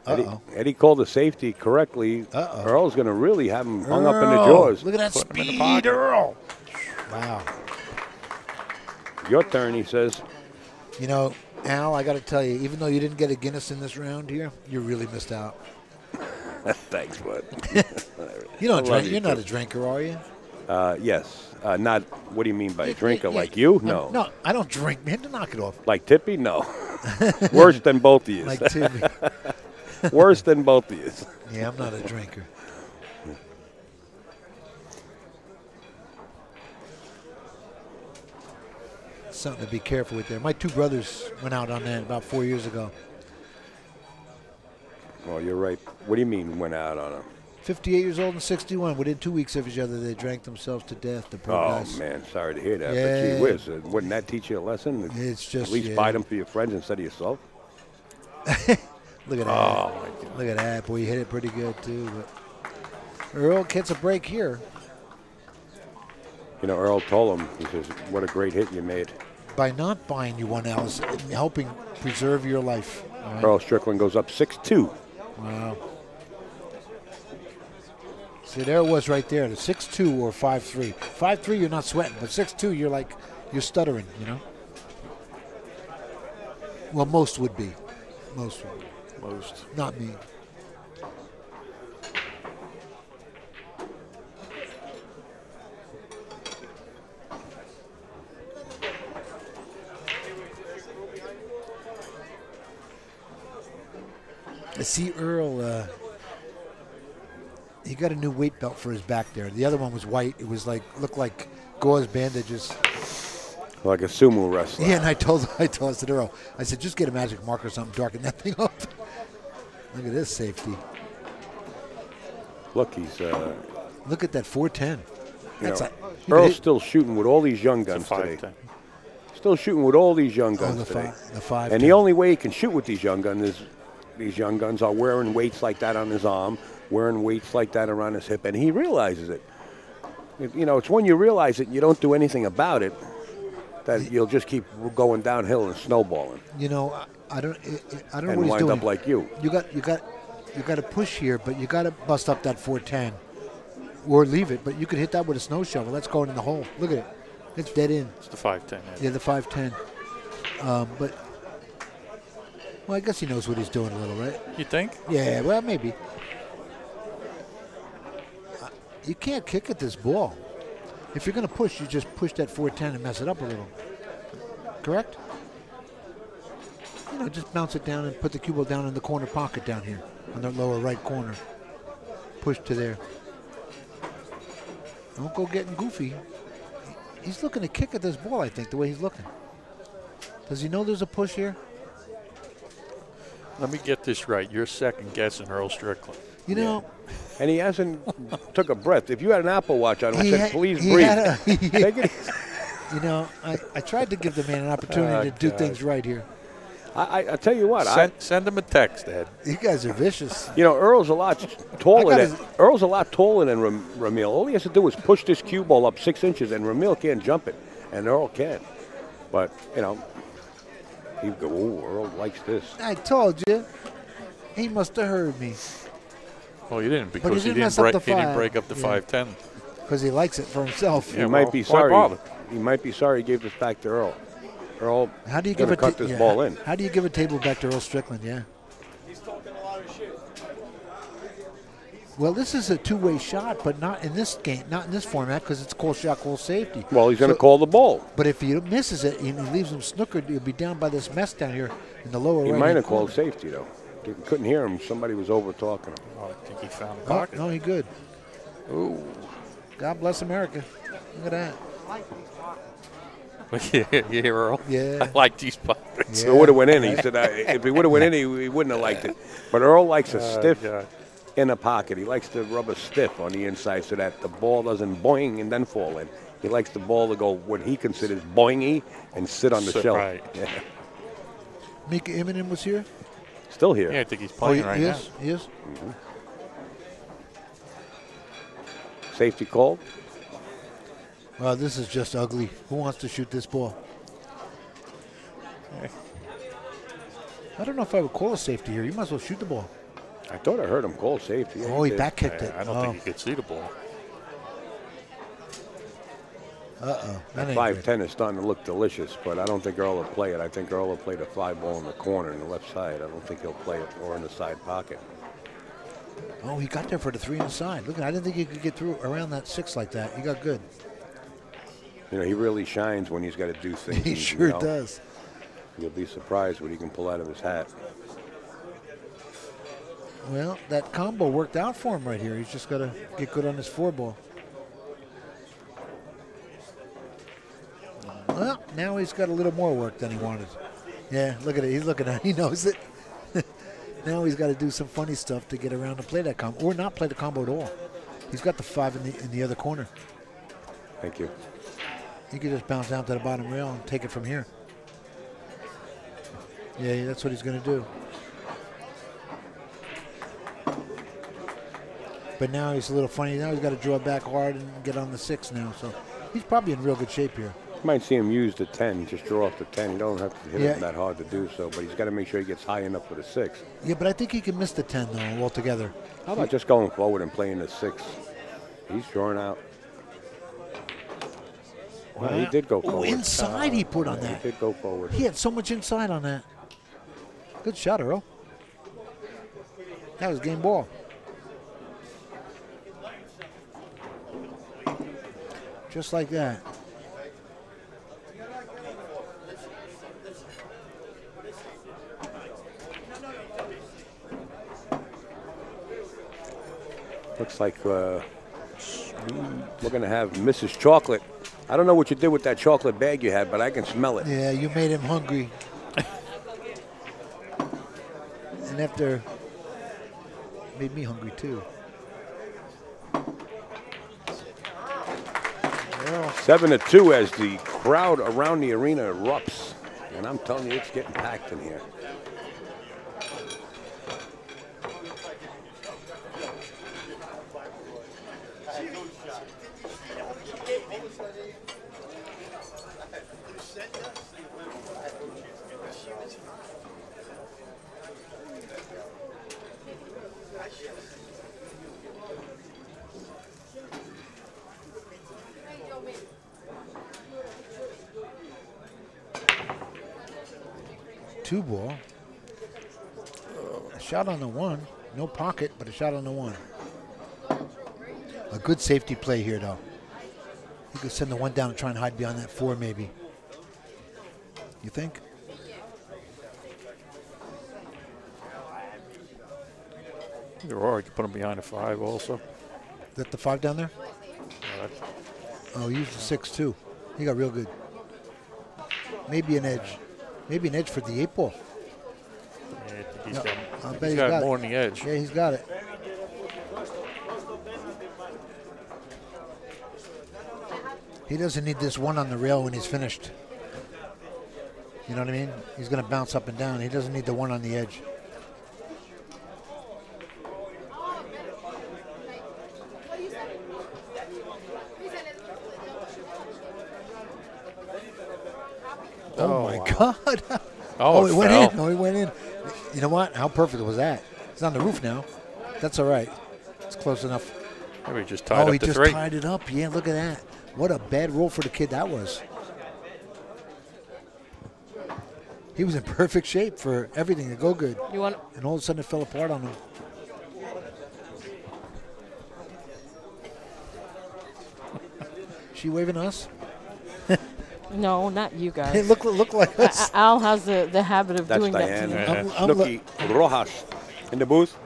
[SPEAKER 4] Uh-oh.
[SPEAKER 1] Eddie called the safety correctly.
[SPEAKER 4] Uh-oh.
[SPEAKER 1] Earl's going to really have him hung up in the
[SPEAKER 4] Earl,
[SPEAKER 1] jaws.
[SPEAKER 4] Look at that
[SPEAKER 2] Put him in the
[SPEAKER 4] speed,
[SPEAKER 2] pocket.
[SPEAKER 4] Earl. Wow.
[SPEAKER 1] Your turn, he says.
[SPEAKER 4] You know, Al, I got to tell you, even though you didn't get a Guinness in this round here, you really missed out.
[SPEAKER 1] Thanks, bud.
[SPEAKER 4] You don't
[SPEAKER 1] I love
[SPEAKER 4] drink.
[SPEAKER 1] you,
[SPEAKER 4] You're not
[SPEAKER 1] too.
[SPEAKER 4] a drinker, are you?
[SPEAKER 1] Yes. Not, what do you mean by
[SPEAKER 4] Yeah,
[SPEAKER 1] drinker?
[SPEAKER 4] yeah,
[SPEAKER 1] Like you?
[SPEAKER 4] yeah.
[SPEAKER 1] No.
[SPEAKER 4] No, I don't drink, man. To knock it off.
[SPEAKER 1] Like Tippy? No. Worse than both of you.
[SPEAKER 4] Like Timmy.
[SPEAKER 1] Worse than both of you.
[SPEAKER 4] Yeah, I'm not a drinker. Something to be careful with there. My two brothers went out on that about 4 years ago.
[SPEAKER 1] Well, you're right. What do you mean went out on him?
[SPEAKER 4] 58 years old and 61. Within 2 weeks of each other, they drank themselves to death. The poor
[SPEAKER 1] Oh,
[SPEAKER 4] guys.
[SPEAKER 1] man. Sorry to hear that.
[SPEAKER 4] Yeah.
[SPEAKER 1] But gee whiz, wouldn't that teach you a lesson?
[SPEAKER 4] It's just,
[SPEAKER 1] At least
[SPEAKER 4] yeah.
[SPEAKER 1] buy them for your friends instead of yourself?
[SPEAKER 4] Look at that.
[SPEAKER 1] Oh, my God.
[SPEAKER 4] Look at that. Boy, you hit it pretty good, too. But Earl gets a break here.
[SPEAKER 1] You know, Earl told him, he says, what a great hit you made.
[SPEAKER 4] By not buying you one, Alice, helping preserve your life. All right?
[SPEAKER 1] Earl Strickland goes up 6-2.
[SPEAKER 4] Wow. See, there it was right there. The 6-2 or 5-3. 5-3, you're not sweating, but 6-2, you're stuttering, you know? Well, most would be. Most would be.
[SPEAKER 2] Most.
[SPEAKER 4] Not me. I see Earl, he got a new weight belt for his back there. The other one was white. It was looked like gauze bandages.
[SPEAKER 1] Like a sumo wrestler.
[SPEAKER 4] Yeah, and I told Earl, I said, just get a magic marker or something, darken that thing up. Look at this safety.
[SPEAKER 1] Look, he's,
[SPEAKER 4] Look at that 410.
[SPEAKER 1] you
[SPEAKER 4] That's
[SPEAKER 1] know,
[SPEAKER 4] a, you
[SPEAKER 1] Earl's
[SPEAKER 4] hit-
[SPEAKER 1] still shooting with all these young
[SPEAKER 2] It's a
[SPEAKER 1] guns today.
[SPEAKER 2] 5-10.
[SPEAKER 1] Still shooting with all these young
[SPEAKER 4] oh,
[SPEAKER 1] guns
[SPEAKER 4] the
[SPEAKER 1] today.
[SPEAKER 4] the 5.
[SPEAKER 1] And the only way he can shoot with these young guns is these young guns are wearing weights like that on his arm, wearing weights like that around his hip, and he realizes it. You know, it's when you realize it and you don't do anything about it that you'll just keep going downhill and snowballing
[SPEAKER 4] You know, I don't know
[SPEAKER 1] and
[SPEAKER 4] what he's
[SPEAKER 1] wind
[SPEAKER 4] doing.
[SPEAKER 1] up like you.
[SPEAKER 4] You got to push here, but you got to bust up that 410 or leave it. But you could hit that with a snow shovel. That's going in the hole. Look at it. It's dead in.
[SPEAKER 2] It's the 5-10.
[SPEAKER 4] Yeah, the 510. But well, I guess he knows what he's doing a little, right?
[SPEAKER 2] You think?
[SPEAKER 4] Yeah, well, maybe. You can't kick at this ball. If you're going to push, you just push that 410 and mess it up a little. Correct? You know, just bounce it down and put the cue ball down in the corner pocket down here on the lower right corner. Push to there. Don't go getting goofy. He's looking to kick at this ball, I think, the way he's looking. Does he know there's a push here?
[SPEAKER 2] Let me get this right. You're second guessing Earl Strickland.
[SPEAKER 4] You know,
[SPEAKER 1] And he hasn't took a breath. If you had an Apple Watch on him and
[SPEAKER 4] He
[SPEAKER 1] said,
[SPEAKER 4] had-
[SPEAKER 1] please
[SPEAKER 4] he
[SPEAKER 1] breathe.
[SPEAKER 4] had a-
[SPEAKER 1] Take it easy.
[SPEAKER 4] you know, I tried to give the man an opportunity to do
[SPEAKER 2] God.
[SPEAKER 4] things right here.
[SPEAKER 1] I tell you what,
[SPEAKER 2] Send him a text, Ed.
[SPEAKER 4] You guys are vicious.
[SPEAKER 1] you know, Earl's a lot taller
[SPEAKER 4] I
[SPEAKER 1] than
[SPEAKER 4] got
[SPEAKER 1] Earl's a lot taller than Ramil. All he has to do is push this cue ball up 6 inches, and Ramil can't jump it, and Earl can. But you know, he go, oh, Earl likes this.
[SPEAKER 4] I told you. He must have heard me
[SPEAKER 2] Well, you didn't
[SPEAKER 4] he
[SPEAKER 2] because he
[SPEAKER 4] didn't
[SPEAKER 2] didn't
[SPEAKER 4] mess up
[SPEAKER 2] break.
[SPEAKER 4] the
[SPEAKER 2] He didn't
[SPEAKER 4] five.
[SPEAKER 2] break up the
[SPEAKER 4] Yeah.
[SPEAKER 2] 5-10.
[SPEAKER 4] because he likes it for himself.
[SPEAKER 1] He
[SPEAKER 2] Yeah,
[SPEAKER 1] might
[SPEAKER 2] well,
[SPEAKER 1] be
[SPEAKER 2] why
[SPEAKER 1] sorry.
[SPEAKER 2] bother?
[SPEAKER 1] He might be sorry he gave this back to Earl. Earl,
[SPEAKER 4] How do you give
[SPEAKER 1] gonna
[SPEAKER 4] a
[SPEAKER 1] cut this ball in?
[SPEAKER 4] How do you give a table back to Earl Strickland? Yeah.
[SPEAKER 3] He's talking a lot of shit.
[SPEAKER 4] Well, this is a two-way shot, but not in this game, not in this format, because it's call shot, call safety.
[SPEAKER 1] Well, he's going to
[SPEAKER 4] So-
[SPEAKER 1] call the ball.
[SPEAKER 4] But if he misses it and he leaves him snookered, he'll be down by this mess down here in the lower
[SPEAKER 1] He
[SPEAKER 4] right.
[SPEAKER 1] might have called safety though. Couldn't hear him. Somebody was over talking him.
[SPEAKER 2] Oh, I think he found the
[SPEAKER 4] Oh,
[SPEAKER 2] pocket.
[SPEAKER 4] no, he good.
[SPEAKER 2] Ooh.
[SPEAKER 4] God bless America. Look at that.
[SPEAKER 2] Yeah, Earl.
[SPEAKER 4] Yeah.
[SPEAKER 2] I like these pockets.
[SPEAKER 1] If it would have went in, he said, if he would have went in, he wouldn't have liked it. But Earl likes a stiff
[SPEAKER 2] God.
[SPEAKER 1] inner pocket. He likes to rub a stiff on the inside so that the ball doesn't boing and then fall in. He likes the ball to go what he considers boingy and sit on the
[SPEAKER 2] Sit
[SPEAKER 1] shelf.
[SPEAKER 2] right.
[SPEAKER 1] Yeah.
[SPEAKER 4] Mika Immonen was here.
[SPEAKER 1] Still here.
[SPEAKER 2] Yeah, I think he's
[SPEAKER 4] Oh,
[SPEAKER 2] playing
[SPEAKER 4] he
[SPEAKER 2] right
[SPEAKER 4] is?
[SPEAKER 2] now.
[SPEAKER 4] He is?
[SPEAKER 1] Safety called.
[SPEAKER 4] Well, this is just ugly. Who wants to shoot this ball? I don't know if I would call a safety here. You might as well shoot the ball.
[SPEAKER 1] I thought I heard him call safety. Yeah,
[SPEAKER 4] Oh, he
[SPEAKER 1] did.
[SPEAKER 4] back kicked it.
[SPEAKER 2] I don't think he could see the ball.
[SPEAKER 4] Uh-oh. That
[SPEAKER 1] That
[SPEAKER 4] ain't good.
[SPEAKER 1] 5-10 is starting to look delicious, but I don't think Earl will play it. I think Earl will play the fly ball in the corner in the left side. I don't think he'll play it or in the side pocket.
[SPEAKER 4] Oh, he got there for the 3 inside. Look, I didn't think he could get through around that 6 like that. He got good.
[SPEAKER 1] You know, he really shines when he's got to do things.
[SPEAKER 4] He
[SPEAKER 1] you
[SPEAKER 4] sure
[SPEAKER 1] know.
[SPEAKER 4] does.
[SPEAKER 1] You'll be surprised what he can pull out of his hat.
[SPEAKER 4] Well, that combo worked out for him right here. He's just got to get good on his 4 ball. Well, now he's got a little more work than he wanted. Yeah, look at it. He's looking at it. He knows it. Now he's got to do some funny stuff to get around to play that combo, or not play the combo at all. He's got the 5 in the other corner.
[SPEAKER 1] Thank you.
[SPEAKER 4] He could just bounce down to the bottom rail and take it from here. Yeah, that's what he's going to do. But now he's a little funny. Now he's got to draw back hard and get on the 6 now. So he's probably in real good shape here.
[SPEAKER 1] You might see him use the 10, just draw off the 10. You don't have to hit
[SPEAKER 4] Yeah.
[SPEAKER 1] him that hard to do so, but he's got to make sure he gets high enough for the 6.
[SPEAKER 4] Yeah, but I think he can miss the 10 though altogether.
[SPEAKER 1] How about just going forward and playing the 6? He's drawing out. Well, he did go forward.
[SPEAKER 4] Oh, inside he put on that.
[SPEAKER 1] He did go forward.
[SPEAKER 4] He had so much inside on that. Good shot, Earl. That was game ball. Just like that.
[SPEAKER 1] Looks like we're going to have Mrs. Chocolate. I don't know what you did with that chocolate bag you had, but I can smell it.
[SPEAKER 4] Yeah, you made him hungry. And after, made me hungry too.
[SPEAKER 1] 7-2 as the crowd around the arena erupts. And I'm telling you, it's getting packed in here.
[SPEAKER 4] Two ball. A shot on the 1. No pocket, but a shot on the 1. A good safety play here, though. You could send the 1 down and try and hide behind that 4, maybe. You think?
[SPEAKER 2] Either or, you can put him behind a 5 also.
[SPEAKER 4] Is that the 5 down there? Oh, he used the 6 too. He got real good. Maybe an edge. Maybe an edge for the 8 ball.
[SPEAKER 2] Yeah, I think
[SPEAKER 4] I bet
[SPEAKER 2] he's
[SPEAKER 4] he's
[SPEAKER 2] got
[SPEAKER 4] got
[SPEAKER 2] more
[SPEAKER 4] it.
[SPEAKER 2] than the edge.
[SPEAKER 4] Yeah, he's got it. He doesn't need this 1 on the rail when he's finished. You know what I mean? He's going to bounce up and down. He doesn't need the 1 on the edge. Oh my God.
[SPEAKER 2] Oh,
[SPEAKER 4] it
[SPEAKER 2] it
[SPEAKER 4] went
[SPEAKER 2] fell.
[SPEAKER 4] in. No, he went in. You know what? How perfect was that? It's on the roof now. That's all right. It's close enough.
[SPEAKER 2] Maybe he just tied
[SPEAKER 4] he
[SPEAKER 2] up the
[SPEAKER 4] just
[SPEAKER 2] 3.
[SPEAKER 4] tied it up. Yeah, look at that. What a bad roll for the kid that was. He was in perfect shape for everything to go good.
[SPEAKER 5] You want?
[SPEAKER 4] And all of a sudden it fell apart on him. She waving us?
[SPEAKER 5] No, not you
[SPEAKER 4] Hey,
[SPEAKER 5] guys.
[SPEAKER 4] look like us.
[SPEAKER 5] Al has the habit of
[SPEAKER 1] That's
[SPEAKER 5] doing
[SPEAKER 1] Diane.
[SPEAKER 5] that to me.
[SPEAKER 1] Snooki Rojas in the booth.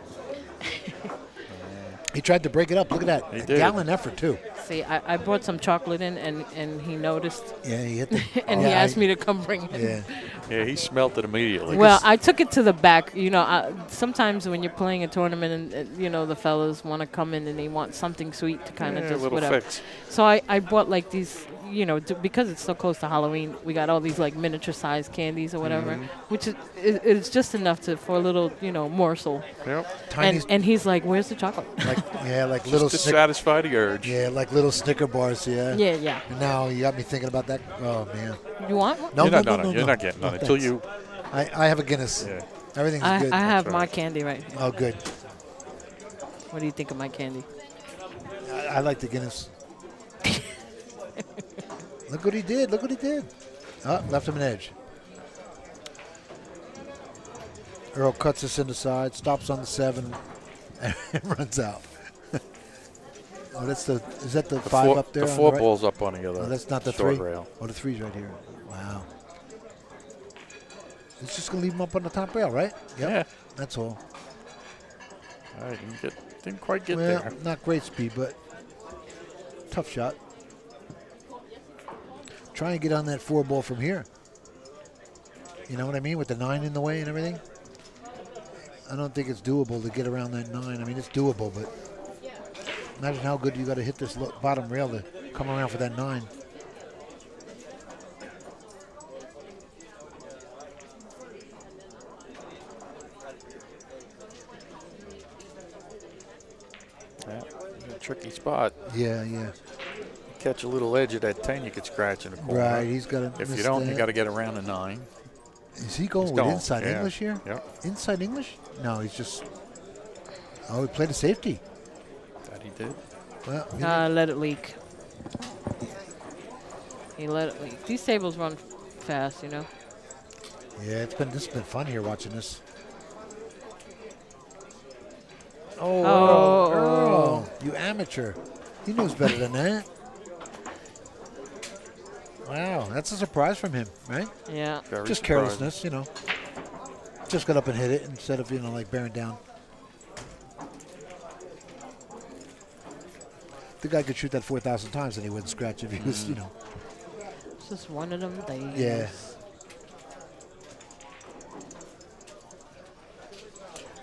[SPEAKER 4] He tried to break it up. Look at that.
[SPEAKER 2] He
[SPEAKER 4] A
[SPEAKER 2] did.
[SPEAKER 4] gallant effort, too.
[SPEAKER 5] See, I brought some chocolate in, and he noticed,
[SPEAKER 4] Yeah, he hit the.
[SPEAKER 5] and he asked me to come bring it.
[SPEAKER 4] Yeah.
[SPEAKER 2] Yeah, he smelt it immediately.
[SPEAKER 5] Well, I took it to the back. You know, sometimes when you're playing a tournament and, you know, the fellas want to come in and they want something sweet to kind of
[SPEAKER 2] Yeah, a
[SPEAKER 5] just
[SPEAKER 2] little
[SPEAKER 5] whatever.
[SPEAKER 2] fix.
[SPEAKER 5] So I bought like these, you know, because it's so close to Halloween, we got all these like miniature sized candies or whatever, which is it's just enough for a little, you know, morsel.
[SPEAKER 2] Yep.
[SPEAKER 4] Tiny,
[SPEAKER 5] And he's like, "Where's the chocolate?"
[SPEAKER 4] like little
[SPEAKER 2] Just to satisfy the urge.
[SPEAKER 4] yeah, like little Snicker bars. Yeah.
[SPEAKER 5] Yeah.
[SPEAKER 4] And now you got me thinking about that. Oh man.
[SPEAKER 5] You want one?
[SPEAKER 4] No,
[SPEAKER 2] You're
[SPEAKER 4] no,
[SPEAKER 2] not,
[SPEAKER 4] no,
[SPEAKER 2] no,
[SPEAKER 4] no,
[SPEAKER 2] you're
[SPEAKER 4] no.
[SPEAKER 2] not getting none
[SPEAKER 4] No,
[SPEAKER 2] until
[SPEAKER 4] thanks.
[SPEAKER 2] you.
[SPEAKER 4] I have a Guinness.
[SPEAKER 2] Yeah.
[SPEAKER 4] Everything's
[SPEAKER 5] I
[SPEAKER 4] good.
[SPEAKER 5] have
[SPEAKER 2] right.
[SPEAKER 5] my candy right here.
[SPEAKER 4] Oh, good.
[SPEAKER 5] What do you think of my candy?
[SPEAKER 4] I like the Guinness. Look what he did. Look what he did. Oh, left him an edge. Earl cuts us in the side, stops on the 7, and runs out. Oh, is that the 5 up there?
[SPEAKER 2] The
[SPEAKER 4] on
[SPEAKER 2] 4
[SPEAKER 4] right?
[SPEAKER 2] balls up on the other.
[SPEAKER 4] Oh, that's not the
[SPEAKER 2] short
[SPEAKER 4] 3.
[SPEAKER 2] rail.
[SPEAKER 4] Oh, the 3's right here. Wow. It's just gonna leave him up on the top rail, right? Yep.
[SPEAKER 2] Yeah.
[SPEAKER 4] That's all.
[SPEAKER 2] I didn't quite get
[SPEAKER 4] Well,
[SPEAKER 2] there.
[SPEAKER 4] not great speed, but tough shot. Try and get on that 4 ball from here. You know what I mean? With the 9 in the way and everything. I don't think it's doable to get around that 9. I mean, it's doable, but imagine how good you got to hit this bottom rail to come around for that 9.
[SPEAKER 2] Yeah, a tricky spot.
[SPEAKER 4] Yeah.
[SPEAKER 2] Catch a little edge of that 10, you could scratch in the corner.
[SPEAKER 4] Right, he's got to.
[SPEAKER 2] If you don't, you got to get around the 9.
[SPEAKER 4] Is he going
[SPEAKER 2] He's
[SPEAKER 4] with
[SPEAKER 2] going,
[SPEAKER 4] inside
[SPEAKER 2] yeah.
[SPEAKER 4] English here?
[SPEAKER 2] Yep.
[SPEAKER 4] Inside English? No, he's just. Oh, he played a safety.
[SPEAKER 2] That he did.
[SPEAKER 4] Well,
[SPEAKER 5] Let it leak. He let it leak. These tables run fast, you know.
[SPEAKER 4] yeah, this has been fun here watching this. Oh, Earl, you amateur. He knows better than that. Wow, that's a surprise from him, right?
[SPEAKER 5] Yeah.
[SPEAKER 2] Very
[SPEAKER 4] Just
[SPEAKER 2] surprising.
[SPEAKER 4] carelessness, you know. Just got up and hit it instead of, like bearing down. The guy could shoot that 4,000 times and he wouldn't scratch if he was,
[SPEAKER 5] It's just one of them days.
[SPEAKER 4] Yeah.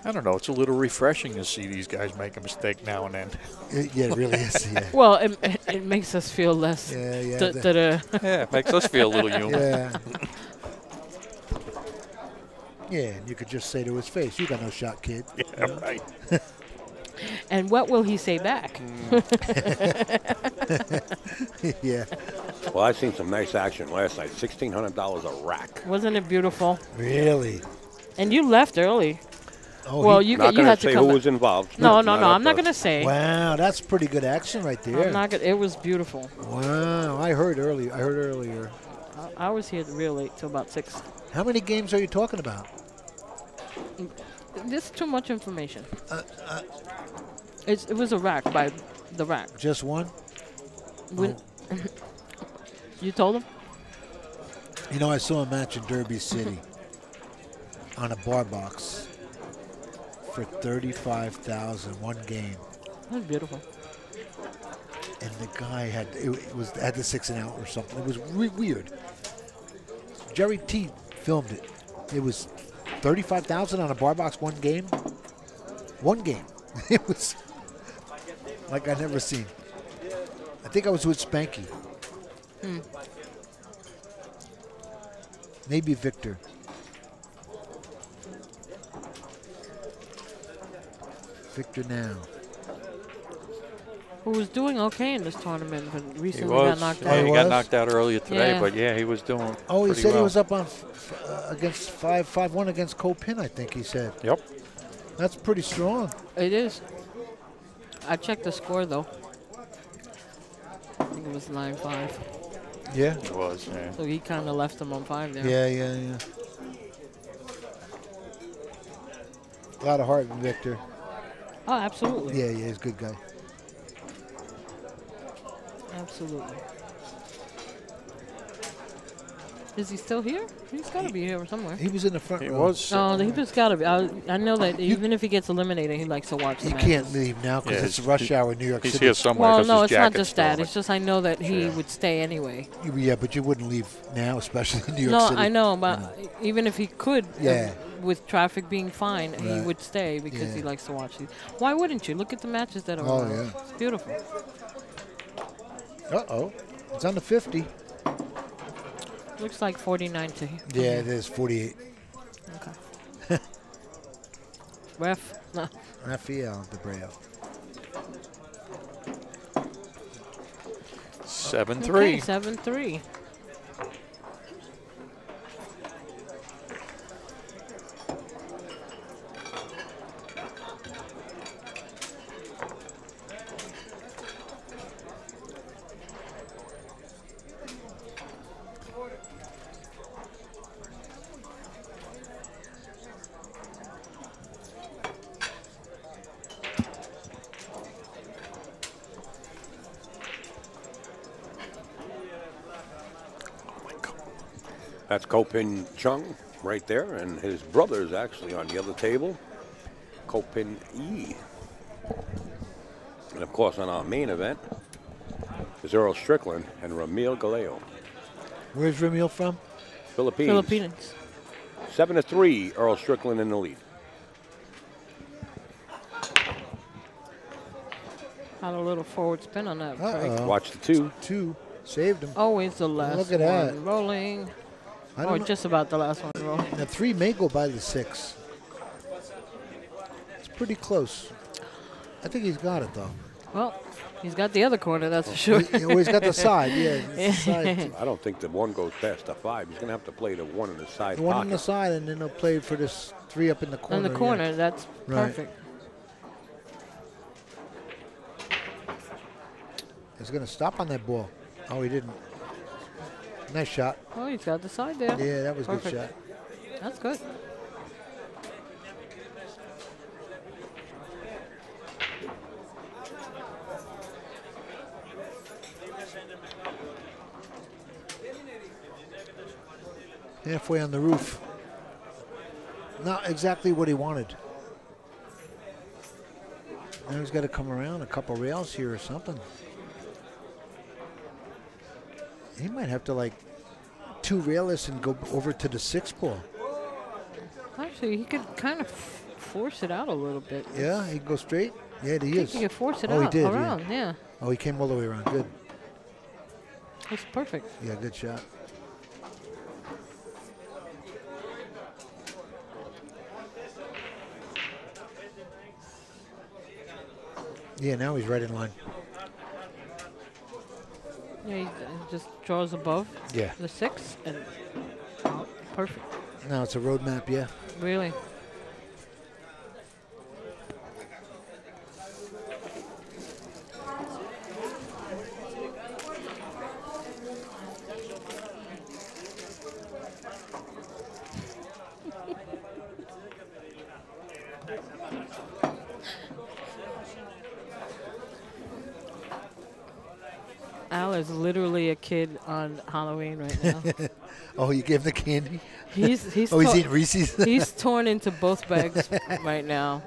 [SPEAKER 2] I don't know. It's a little refreshing to see these guys make a mistake now and then.
[SPEAKER 4] Yeah, it really is. Yeah.
[SPEAKER 5] Well, it makes us feel less.
[SPEAKER 4] Yeah, yeah.
[SPEAKER 2] Yeah, it makes us feel a little human.
[SPEAKER 4] Yeah. Yeah, and you could just say to his face, "You got no shot, kid."
[SPEAKER 2] Yeah, right.
[SPEAKER 5] And what will he say back?
[SPEAKER 4] Yeah.
[SPEAKER 1] Well, I've seen some nice action last night. $1,600 a rack.
[SPEAKER 5] Wasn't it beautiful?
[SPEAKER 4] Really?
[SPEAKER 5] And you left early.
[SPEAKER 4] Oh,
[SPEAKER 5] Well,
[SPEAKER 4] he-
[SPEAKER 5] you
[SPEAKER 1] Not
[SPEAKER 5] you
[SPEAKER 1] going
[SPEAKER 5] had
[SPEAKER 1] to
[SPEAKER 5] to
[SPEAKER 1] say
[SPEAKER 5] come
[SPEAKER 1] who
[SPEAKER 5] back.
[SPEAKER 1] was involved.
[SPEAKER 5] No, I'm
[SPEAKER 1] up
[SPEAKER 5] not
[SPEAKER 1] to
[SPEAKER 5] going to
[SPEAKER 1] us.
[SPEAKER 5] say.
[SPEAKER 4] Wow, that's pretty good action right there.
[SPEAKER 5] I'm not gonna, it was beautiful.
[SPEAKER 4] Wow, I heard earlier.
[SPEAKER 5] I was here real late, till about 6.
[SPEAKER 4] How many games are you talking about?
[SPEAKER 5] This is too much information. It was a rack by the rack.
[SPEAKER 4] Just one?
[SPEAKER 5] When, you told him?
[SPEAKER 4] I saw a match in Derby City on a bar box for $35,000 one game,
[SPEAKER 5] That was beautiful.
[SPEAKER 4] and the guy had the 6 and out or something. It was weird. Jerry T filmed it. It was $35,000 on a bar box one game. One game. It was like I never seen. I think I was with Spanky. Maybe Victor. Victor now.
[SPEAKER 5] Who was doing okay in this tournament, but
[SPEAKER 2] He
[SPEAKER 5] recently
[SPEAKER 2] was.
[SPEAKER 5] got knocked
[SPEAKER 2] Yeah,
[SPEAKER 5] out.
[SPEAKER 2] he
[SPEAKER 4] he
[SPEAKER 2] got
[SPEAKER 4] was?
[SPEAKER 2] knocked out earlier today,
[SPEAKER 5] Yeah.
[SPEAKER 2] but yeah, he was doing
[SPEAKER 4] Oh, he
[SPEAKER 2] pretty
[SPEAKER 4] said
[SPEAKER 2] well.
[SPEAKER 4] he was up on against 5-1 against Copin, I think he said.
[SPEAKER 2] Yep.
[SPEAKER 4] That's pretty strong.
[SPEAKER 5] It is. I checked the score, though. I think it was 9-5.
[SPEAKER 4] Yeah.
[SPEAKER 2] It was, yeah.
[SPEAKER 5] So he kind of left him on 5 there.
[SPEAKER 4] Yeah. A lot of heart in Victor.
[SPEAKER 5] Oh, absolutely.
[SPEAKER 4] Yeah, he's a good guy.
[SPEAKER 5] Absolutely. Is he still here? He's got to be here somewhere.
[SPEAKER 4] He was in the front
[SPEAKER 2] He
[SPEAKER 4] row.
[SPEAKER 2] was.
[SPEAKER 5] Oh, he just got to be. I know that even if he gets eliminated, he likes to watch the
[SPEAKER 4] You
[SPEAKER 5] matches.
[SPEAKER 4] can't leave now because
[SPEAKER 2] Yeah,
[SPEAKER 4] it's
[SPEAKER 2] he's-
[SPEAKER 4] rush hour in New York
[SPEAKER 2] He's
[SPEAKER 4] City.
[SPEAKER 2] here somewhere.
[SPEAKER 5] Well,
[SPEAKER 2] 'cause
[SPEAKER 5] no,
[SPEAKER 2] his
[SPEAKER 5] it's not
[SPEAKER 2] jacket's
[SPEAKER 5] just that.
[SPEAKER 2] stolen.
[SPEAKER 5] It's just I know that he
[SPEAKER 2] Yeah.
[SPEAKER 5] would stay anyway.
[SPEAKER 4] Yeah, but you wouldn't leave now, especially in New York
[SPEAKER 5] No,
[SPEAKER 4] City.
[SPEAKER 5] I know, but even if he could,
[SPEAKER 4] Yeah.
[SPEAKER 5] with traffic being fine, he
[SPEAKER 4] Right.
[SPEAKER 5] would stay because he
[SPEAKER 4] Yeah.
[SPEAKER 5] likes to watch these. Why wouldn't you? Look at the matches that are
[SPEAKER 4] Oh,
[SPEAKER 5] on.
[SPEAKER 4] yeah.
[SPEAKER 5] It's beautiful.
[SPEAKER 4] Uh-oh. It's on the 50.
[SPEAKER 5] Looks like 49 to him.
[SPEAKER 4] Yeah, it is 48.
[SPEAKER 5] Okay. Ref. No.
[SPEAKER 4] Rafael Debreo.
[SPEAKER 2] 7-3.
[SPEAKER 5] Okay, 7-3.
[SPEAKER 1] That's Kopin Chung right there, and his brother is actually on the other table, Kopin E. And of course, on our main event is Earl Strickland and Ramil Gallego.
[SPEAKER 4] Where's Ramil from?
[SPEAKER 1] Philippines.
[SPEAKER 5] Philippines.
[SPEAKER 1] 7-3, Earl Strickland in the lead.
[SPEAKER 5] Had a little forward spin on that. Craig.
[SPEAKER 4] Uh-oh.
[SPEAKER 1] Watch the 2.
[SPEAKER 4] 2. Saved him.
[SPEAKER 5] Always the last
[SPEAKER 4] Look at
[SPEAKER 5] one
[SPEAKER 4] that.
[SPEAKER 5] rolling.
[SPEAKER 4] I
[SPEAKER 5] Or
[SPEAKER 4] don't know.
[SPEAKER 5] just about the last one rolling.
[SPEAKER 4] The 3 may go by the 6. It's pretty close. I think he's got it, though.
[SPEAKER 5] Well, he's got the other corner, that's for sure.
[SPEAKER 4] He's got the side, yeah. It's the side.
[SPEAKER 1] I don't think the 1 goes past the 5. He's going to have to play the 1 in the side
[SPEAKER 4] The 1 on
[SPEAKER 1] pocket.
[SPEAKER 4] the side, and then he'll play for this 3 up in the corner.
[SPEAKER 5] In the
[SPEAKER 4] yeah.
[SPEAKER 5] corner, that's
[SPEAKER 4] Right.
[SPEAKER 5] perfect.
[SPEAKER 4] He's going to stop on that ball. Oh, he didn't. Nice shot.
[SPEAKER 5] Oh, he's got the side there.
[SPEAKER 4] Yeah, that was a good
[SPEAKER 5] Perfect.
[SPEAKER 4] shot.
[SPEAKER 5] That's good.
[SPEAKER 4] Halfway on the roof. Not exactly what he wanted. Now he's got to come around a couple rails here or something. He might have to like 2 rail this and go over to the 6 ball.
[SPEAKER 5] Actually, he could kind of force it out a little bit.
[SPEAKER 4] Yeah, he can go straight. Yeah, he
[SPEAKER 5] I
[SPEAKER 4] is.
[SPEAKER 5] think he could force it
[SPEAKER 4] Oh, he
[SPEAKER 5] out
[SPEAKER 4] did, yeah.
[SPEAKER 5] around, yeah.
[SPEAKER 4] Oh, he came all the way around. Good.
[SPEAKER 5] That's perfect.
[SPEAKER 4] Yeah, good shot. Yeah, now he's right in line.
[SPEAKER 5] Yeah, he just draws above
[SPEAKER 4] Yeah.
[SPEAKER 5] the 6 and oh, perfect.
[SPEAKER 4] Now it's a road map, yeah.
[SPEAKER 5] Really. Al is literally a kid on Halloween right now.
[SPEAKER 4] Oh, you gave him the candy?
[SPEAKER 5] He's
[SPEAKER 4] Oh, he's
[SPEAKER 5] to-
[SPEAKER 4] eating Reese's?
[SPEAKER 5] he's torn into both bags right now.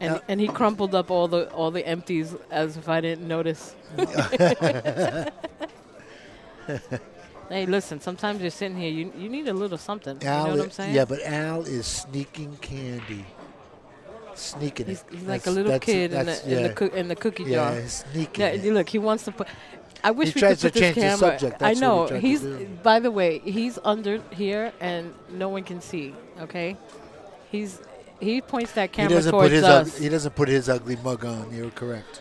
[SPEAKER 5] And he crumpled up all the empties as if I didn't notice. Hey, listen, sometimes you're sitting here, you need a little something.
[SPEAKER 4] Al
[SPEAKER 5] you know what
[SPEAKER 4] is-
[SPEAKER 5] I'm saying?
[SPEAKER 4] Yeah, but Al is sneaking candy. Sneaking
[SPEAKER 5] He's
[SPEAKER 4] it.
[SPEAKER 5] like a little kid in the cookie jar.
[SPEAKER 4] Yeah, he's sneaking
[SPEAKER 5] Yeah,
[SPEAKER 4] it.
[SPEAKER 5] look, he wants to put. I wish
[SPEAKER 4] He
[SPEAKER 5] we could
[SPEAKER 4] tries to
[SPEAKER 5] put this
[SPEAKER 4] change the
[SPEAKER 5] camera.
[SPEAKER 4] subject.
[SPEAKER 5] I
[SPEAKER 4] That's what
[SPEAKER 5] know
[SPEAKER 4] he tried to
[SPEAKER 5] he's.
[SPEAKER 4] do.
[SPEAKER 5] By the way, he's under here and no one can see. Okay, he points that camera towards us.
[SPEAKER 4] He doesn't put his ugly mug on. You're correct.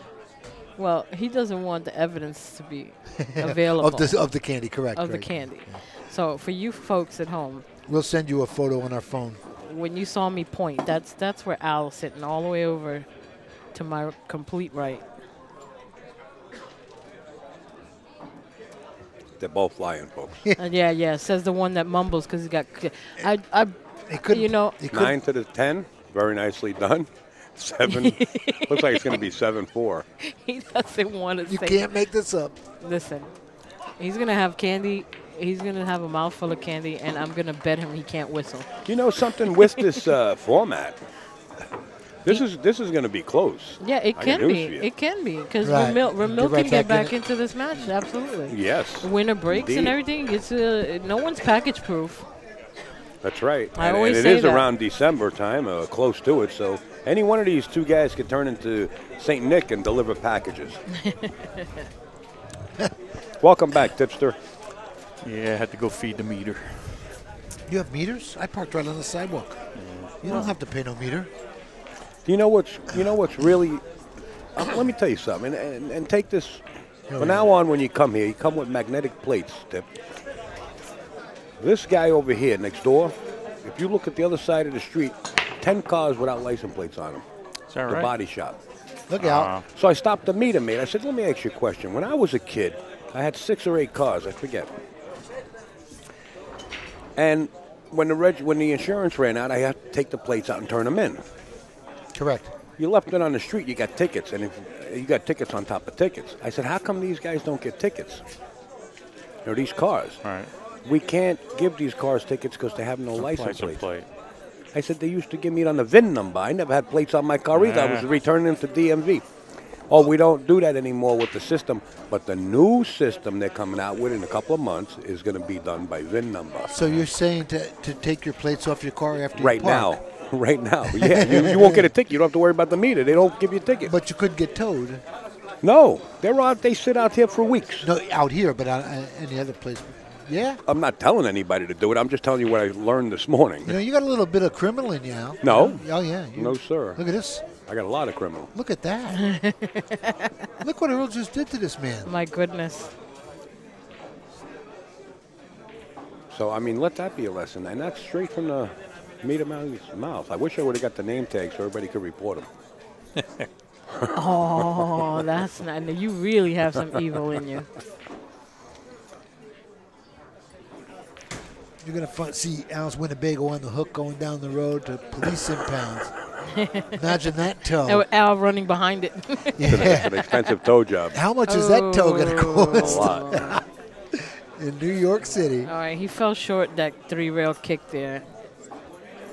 [SPEAKER 5] Well, he doesn't want the evidence to be available
[SPEAKER 4] of the candy, correct.
[SPEAKER 5] of the
[SPEAKER 4] right.
[SPEAKER 5] candy. So for you folks at home,
[SPEAKER 4] We'll send you a photo on our phone.
[SPEAKER 5] when you saw me point, that's where Al's sitting all the way over to my complete right.
[SPEAKER 1] They're both flying, folks.
[SPEAKER 5] Yeah, says the one that mumbles because he's got. I
[SPEAKER 4] He couldn't.
[SPEAKER 5] you know,
[SPEAKER 4] He couldn't.
[SPEAKER 1] 9 to the 10. Very nicely done. 7. Looks like it's going to be 7-4.
[SPEAKER 5] he doesn't want to
[SPEAKER 4] You
[SPEAKER 5] say.
[SPEAKER 4] can't make this up.
[SPEAKER 5] Listen, he's gonna have candy. He's gonna have a mouthful of candy, and I'm gonna bet him he can't whistle.
[SPEAKER 1] You know something with this format? This is going to be close.
[SPEAKER 5] Yeah, it
[SPEAKER 1] I
[SPEAKER 5] can
[SPEAKER 1] got
[SPEAKER 5] be.
[SPEAKER 1] news for you.
[SPEAKER 5] It can be because
[SPEAKER 4] Right.
[SPEAKER 5] Ramil
[SPEAKER 4] Get right
[SPEAKER 5] can get
[SPEAKER 4] back
[SPEAKER 5] back
[SPEAKER 4] in
[SPEAKER 5] into this match. Absolutely.
[SPEAKER 1] Yes.
[SPEAKER 5] The winner breaks and
[SPEAKER 1] Indeed.
[SPEAKER 5] everything. It's no one's package proof.
[SPEAKER 1] That's right.
[SPEAKER 5] I
[SPEAKER 1] and,
[SPEAKER 5] always
[SPEAKER 1] and
[SPEAKER 5] say
[SPEAKER 1] it is
[SPEAKER 5] that.
[SPEAKER 1] around December time, close to it. So any one of these 2 guys could turn into St. Nick and deliver packages. Welcome back, tipster.
[SPEAKER 2] Yeah, I had to go feed the meter.
[SPEAKER 4] You have meters? I parked right on the sidewalk. You don't have to pay no meter.
[SPEAKER 1] Do you know what's really? Let me tell you something, and take this. From now on, when you come here, you come with magnetic plates. Tip. This guy over here next door, if you look at the other side of the street, 10 cars without license plates on them.
[SPEAKER 2] Is that
[SPEAKER 1] The
[SPEAKER 2] right?
[SPEAKER 1] body shop.
[SPEAKER 4] Look out.
[SPEAKER 1] So I stopped the meter maid. I said, let me ask you a question. When I was a kid, I had 6 or 8 cars. I forget. And when the insurance ran out, I had to take the plates out and turn them in.
[SPEAKER 4] Correct.
[SPEAKER 1] You left it on the street, you got tickets, and if you got tickets on top of tickets. I said, how come these guys don't get tickets? You know, these cars.
[SPEAKER 2] Right.
[SPEAKER 1] We can't give these cars tickets because they have no license
[SPEAKER 2] License
[SPEAKER 1] plates.
[SPEAKER 2] plate.
[SPEAKER 1] I said, they used to give me it on the VIN number. I never had plates on my car either. I was returning them to DMV. Oh, we don't do that anymore with the system. But the new system they're coming out with in a couple of months is going to be done by VIN number.
[SPEAKER 4] So you're saying to take your plates off your car after you
[SPEAKER 1] Right
[SPEAKER 4] park?
[SPEAKER 1] now. Right now. Yeah, you won't get a ticket. You don't have to worry about the meter. They don't give you a ticket.
[SPEAKER 4] But you could get towed.
[SPEAKER 1] No, they sit out here for weeks.
[SPEAKER 4] No, out here, but any other place. Yeah?
[SPEAKER 1] I'm not telling anybody to do it. I'm just telling you what I learned this morning.
[SPEAKER 4] You know, you got a little bit of criminal in you, Al.
[SPEAKER 1] No.
[SPEAKER 4] Oh, yeah.
[SPEAKER 1] No, sir.
[SPEAKER 4] Look at this.
[SPEAKER 1] I got a lot of criminal.
[SPEAKER 4] Look at that. Look what Earl just did to this man.
[SPEAKER 5] My goodness.
[SPEAKER 1] So, I mean, let that be a lesson. And that's straight from the meter man's mouth. I wish I would have got the name tag so everybody could report him.
[SPEAKER 5] Oh, that's not. You really have some evil in you.
[SPEAKER 4] You're going to see Al's Winnebago on the hook going down the road to police impounds. Imagine that tow.
[SPEAKER 5] Al running behind it.
[SPEAKER 1] It's an expensive tow job.
[SPEAKER 4] How much is that tow going to cost?
[SPEAKER 1] A lot.
[SPEAKER 4] In New York City.
[SPEAKER 5] All right, he fell short that 3-rail kick there.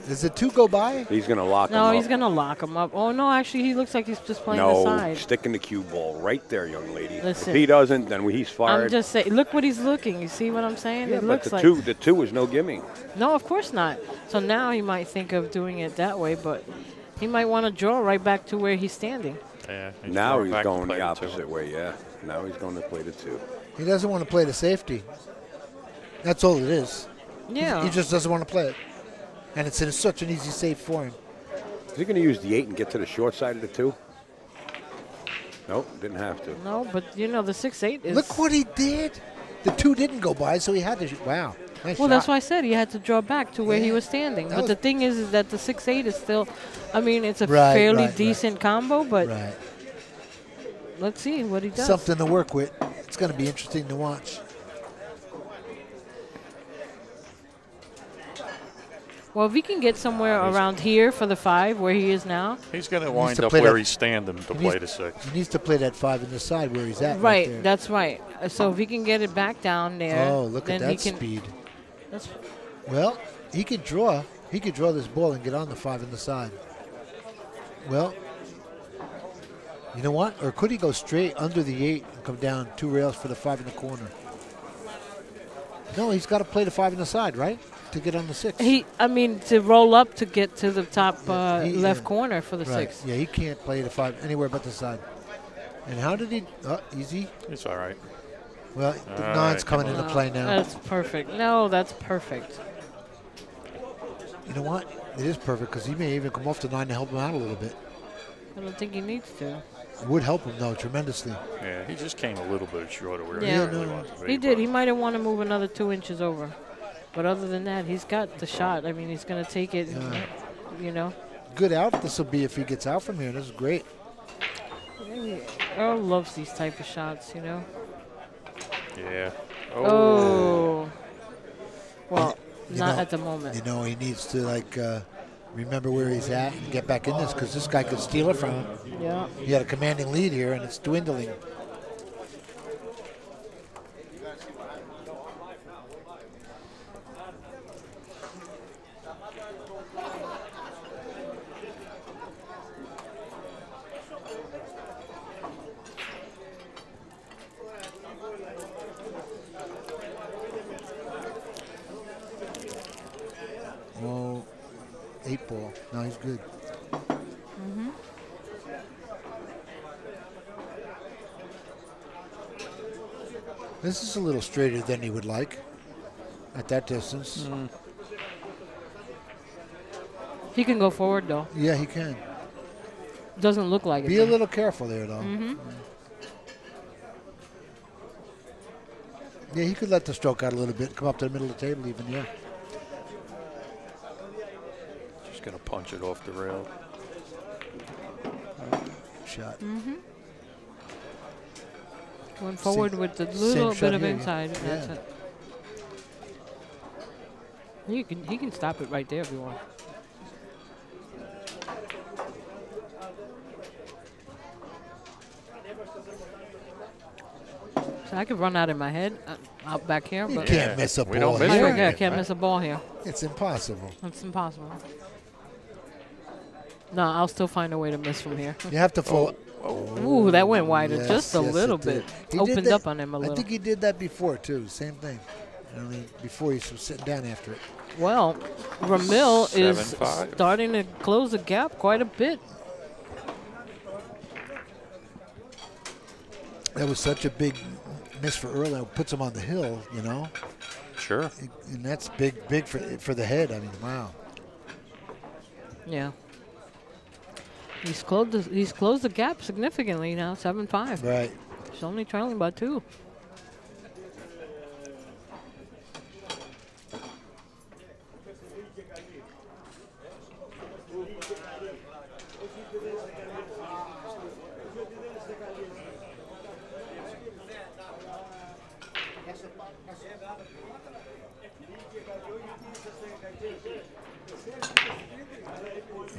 [SPEAKER 4] Does the 2 go by?
[SPEAKER 1] He's going to lock him up.
[SPEAKER 5] No, he's going to lock him up. Oh, no, actually, he looks like he's just playing the
[SPEAKER 1] No,
[SPEAKER 5] side.
[SPEAKER 1] sticking the cue ball right there, young lady.
[SPEAKER 5] Listen.
[SPEAKER 1] If he doesn't, then he's fired.
[SPEAKER 5] I'm just saying, look what he's looking. You see what I'm saying?
[SPEAKER 1] Yeah,
[SPEAKER 5] It
[SPEAKER 1] but
[SPEAKER 5] looks
[SPEAKER 1] the
[SPEAKER 5] like.
[SPEAKER 1] the two is no gimme.
[SPEAKER 5] No, of course not. So now he might think of doing it that way, but he might want to draw right back to where he's standing.
[SPEAKER 2] Yeah.
[SPEAKER 1] Now he's
[SPEAKER 2] back to
[SPEAKER 1] going
[SPEAKER 2] play
[SPEAKER 1] the
[SPEAKER 2] the two.
[SPEAKER 1] opposite way, yeah. Now he's going to play the 2.
[SPEAKER 4] He doesn't want to play the safety. That's all it is.
[SPEAKER 5] Yeah.
[SPEAKER 4] He just doesn't want to play it. And it's such an easy save for him.
[SPEAKER 1] Is he going to use the 8 and get to the short side of the 2? Nope, didn't have to.
[SPEAKER 5] No, but you know the 6-8 is.
[SPEAKER 4] Look what he did. The 2 didn't go by, so he had to shoot. Wow. Nice
[SPEAKER 5] Well,
[SPEAKER 4] shot.
[SPEAKER 5] that's why I said he had to draw back to where he
[SPEAKER 4] Yeah,
[SPEAKER 5] was standing.
[SPEAKER 4] that
[SPEAKER 5] But
[SPEAKER 4] was-
[SPEAKER 5] the thing is that the 6-8 is still, I mean, it's a
[SPEAKER 4] Right,
[SPEAKER 5] fairly
[SPEAKER 4] right.
[SPEAKER 5] decent combo, but
[SPEAKER 4] Right.
[SPEAKER 5] let's see what he does.
[SPEAKER 4] Something to work with. It's going to be interesting to watch.
[SPEAKER 5] Well, if he can get somewhere around here for the 5, where he is now.
[SPEAKER 2] He's going to wind
[SPEAKER 4] to
[SPEAKER 2] up
[SPEAKER 4] play
[SPEAKER 2] where
[SPEAKER 4] that-
[SPEAKER 2] he's standing to
[SPEAKER 4] he
[SPEAKER 2] play
[SPEAKER 4] needs-
[SPEAKER 2] the 6.
[SPEAKER 4] He needs to play that 5 in the side where he's at.
[SPEAKER 5] Right,
[SPEAKER 4] there.
[SPEAKER 5] that's right. So if he can get it back down there.
[SPEAKER 4] Oh, look at
[SPEAKER 5] then he
[SPEAKER 4] that
[SPEAKER 5] can,
[SPEAKER 4] speed.
[SPEAKER 5] That's,
[SPEAKER 4] Well, he could draw. He could draw this ball and get on the 5 in the side. Well, you know what? Or could he go straight under the 8 and come down 2 rails for the 5 in the corner? No, he's got to play the 5 in the side, right? To get on the 6.
[SPEAKER 5] to roll up to get to the top left
[SPEAKER 4] yeah.
[SPEAKER 5] corner for the
[SPEAKER 4] Right.
[SPEAKER 5] 6.
[SPEAKER 4] Yeah, he can't play the 5 anywhere but the side. And how did he? Easy.
[SPEAKER 2] It's all right.
[SPEAKER 4] Well, the
[SPEAKER 2] All
[SPEAKER 4] 9's
[SPEAKER 2] right,
[SPEAKER 4] coming
[SPEAKER 2] come
[SPEAKER 4] into
[SPEAKER 5] No,
[SPEAKER 4] play now.
[SPEAKER 5] That's perfect. No, that's perfect.
[SPEAKER 4] You know what? It is perfect because he may even come off the 9 to help him out a little bit.
[SPEAKER 5] I don't think he needs to.
[SPEAKER 4] It would help him, though, tremendously.
[SPEAKER 2] Yeah, he just came a little bit short of where
[SPEAKER 5] Yeah.
[SPEAKER 2] he really
[SPEAKER 4] no.
[SPEAKER 2] wants to be.
[SPEAKER 5] He did.
[SPEAKER 2] but-
[SPEAKER 5] He might have want to move another 2 inches over. But other than that, he's got the shot. I mean, he's going to take it, you know.
[SPEAKER 4] Good out this will be if he gets out from here. This is great.
[SPEAKER 5] Maybe Earl loves these type of shots, you know.
[SPEAKER 2] Yeah.
[SPEAKER 5] Oh. Well,
[SPEAKER 4] You
[SPEAKER 5] not
[SPEAKER 4] know-
[SPEAKER 5] at the moment.
[SPEAKER 4] You know, he needs to, remember where he's at and get back in this because this guy could steal it from him.
[SPEAKER 5] Yeah.
[SPEAKER 4] He had a commanding lead here, and it's dwindling. Oh, 8 ball. No, he's good. This is a little straighter than he would like at that distance.
[SPEAKER 5] He can go forward, though.
[SPEAKER 4] Yeah, he can.
[SPEAKER 5] Doesn't look like it.
[SPEAKER 4] Be a little careful there, though. Yeah, he could let the stroke out a little bit, come up to the middle of the table even, yeah.
[SPEAKER 2] Just going to punch it off the rail.
[SPEAKER 4] Shot.
[SPEAKER 5] Went forward with a little bit of inside.
[SPEAKER 4] Yeah.
[SPEAKER 5] That's it. He can stop it right there if you want. So I could run out in my head out back here,
[SPEAKER 4] You
[SPEAKER 5] but
[SPEAKER 4] can't miss a ball.
[SPEAKER 2] We don't miss
[SPEAKER 4] here.
[SPEAKER 2] it.
[SPEAKER 5] I can't miss a ball here.
[SPEAKER 4] It's impossible.
[SPEAKER 5] It's impossible. No, I'll still find a way to miss from here.
[SPEAKER 4] You have to fall.
[SPEAKER 5] Ooh, that went wider
[SPEAKER 4] Yes,
[SPEAKER 5] just a
[SPEAKER 4] yes,
[SPEAKER 5] little
[SPEAKER 4] it did.
[SPEAKER 5] bit.
[SPEAKER 4] He did
[SPEAKER 5] Opened
[SPEAKER 4] that-
[SPEAKER 5] up on him a little.
[SPEAKER 4] I think he did that before, too. Same thing. I mean, before he was sitting down after it.
[SPEAKER 5] Well, Ramil is
[SPEAKER 2] 7-5.
[SPEAKER 5] starting to close the gap quite a bit.
[SPEAKER 4] That was such a big miss for Earl. It puts him on the hill, you know.
[SPEAKER 2] Sure.
[SPEAKER 4] And that's big for the head. I mean, wow.
[SPEAKER 5] Yeah. He's closed the gap significantly now, 7-5.
[SPEAKER 4] Right.
[SPEAKER 5] He's only trailing by 2.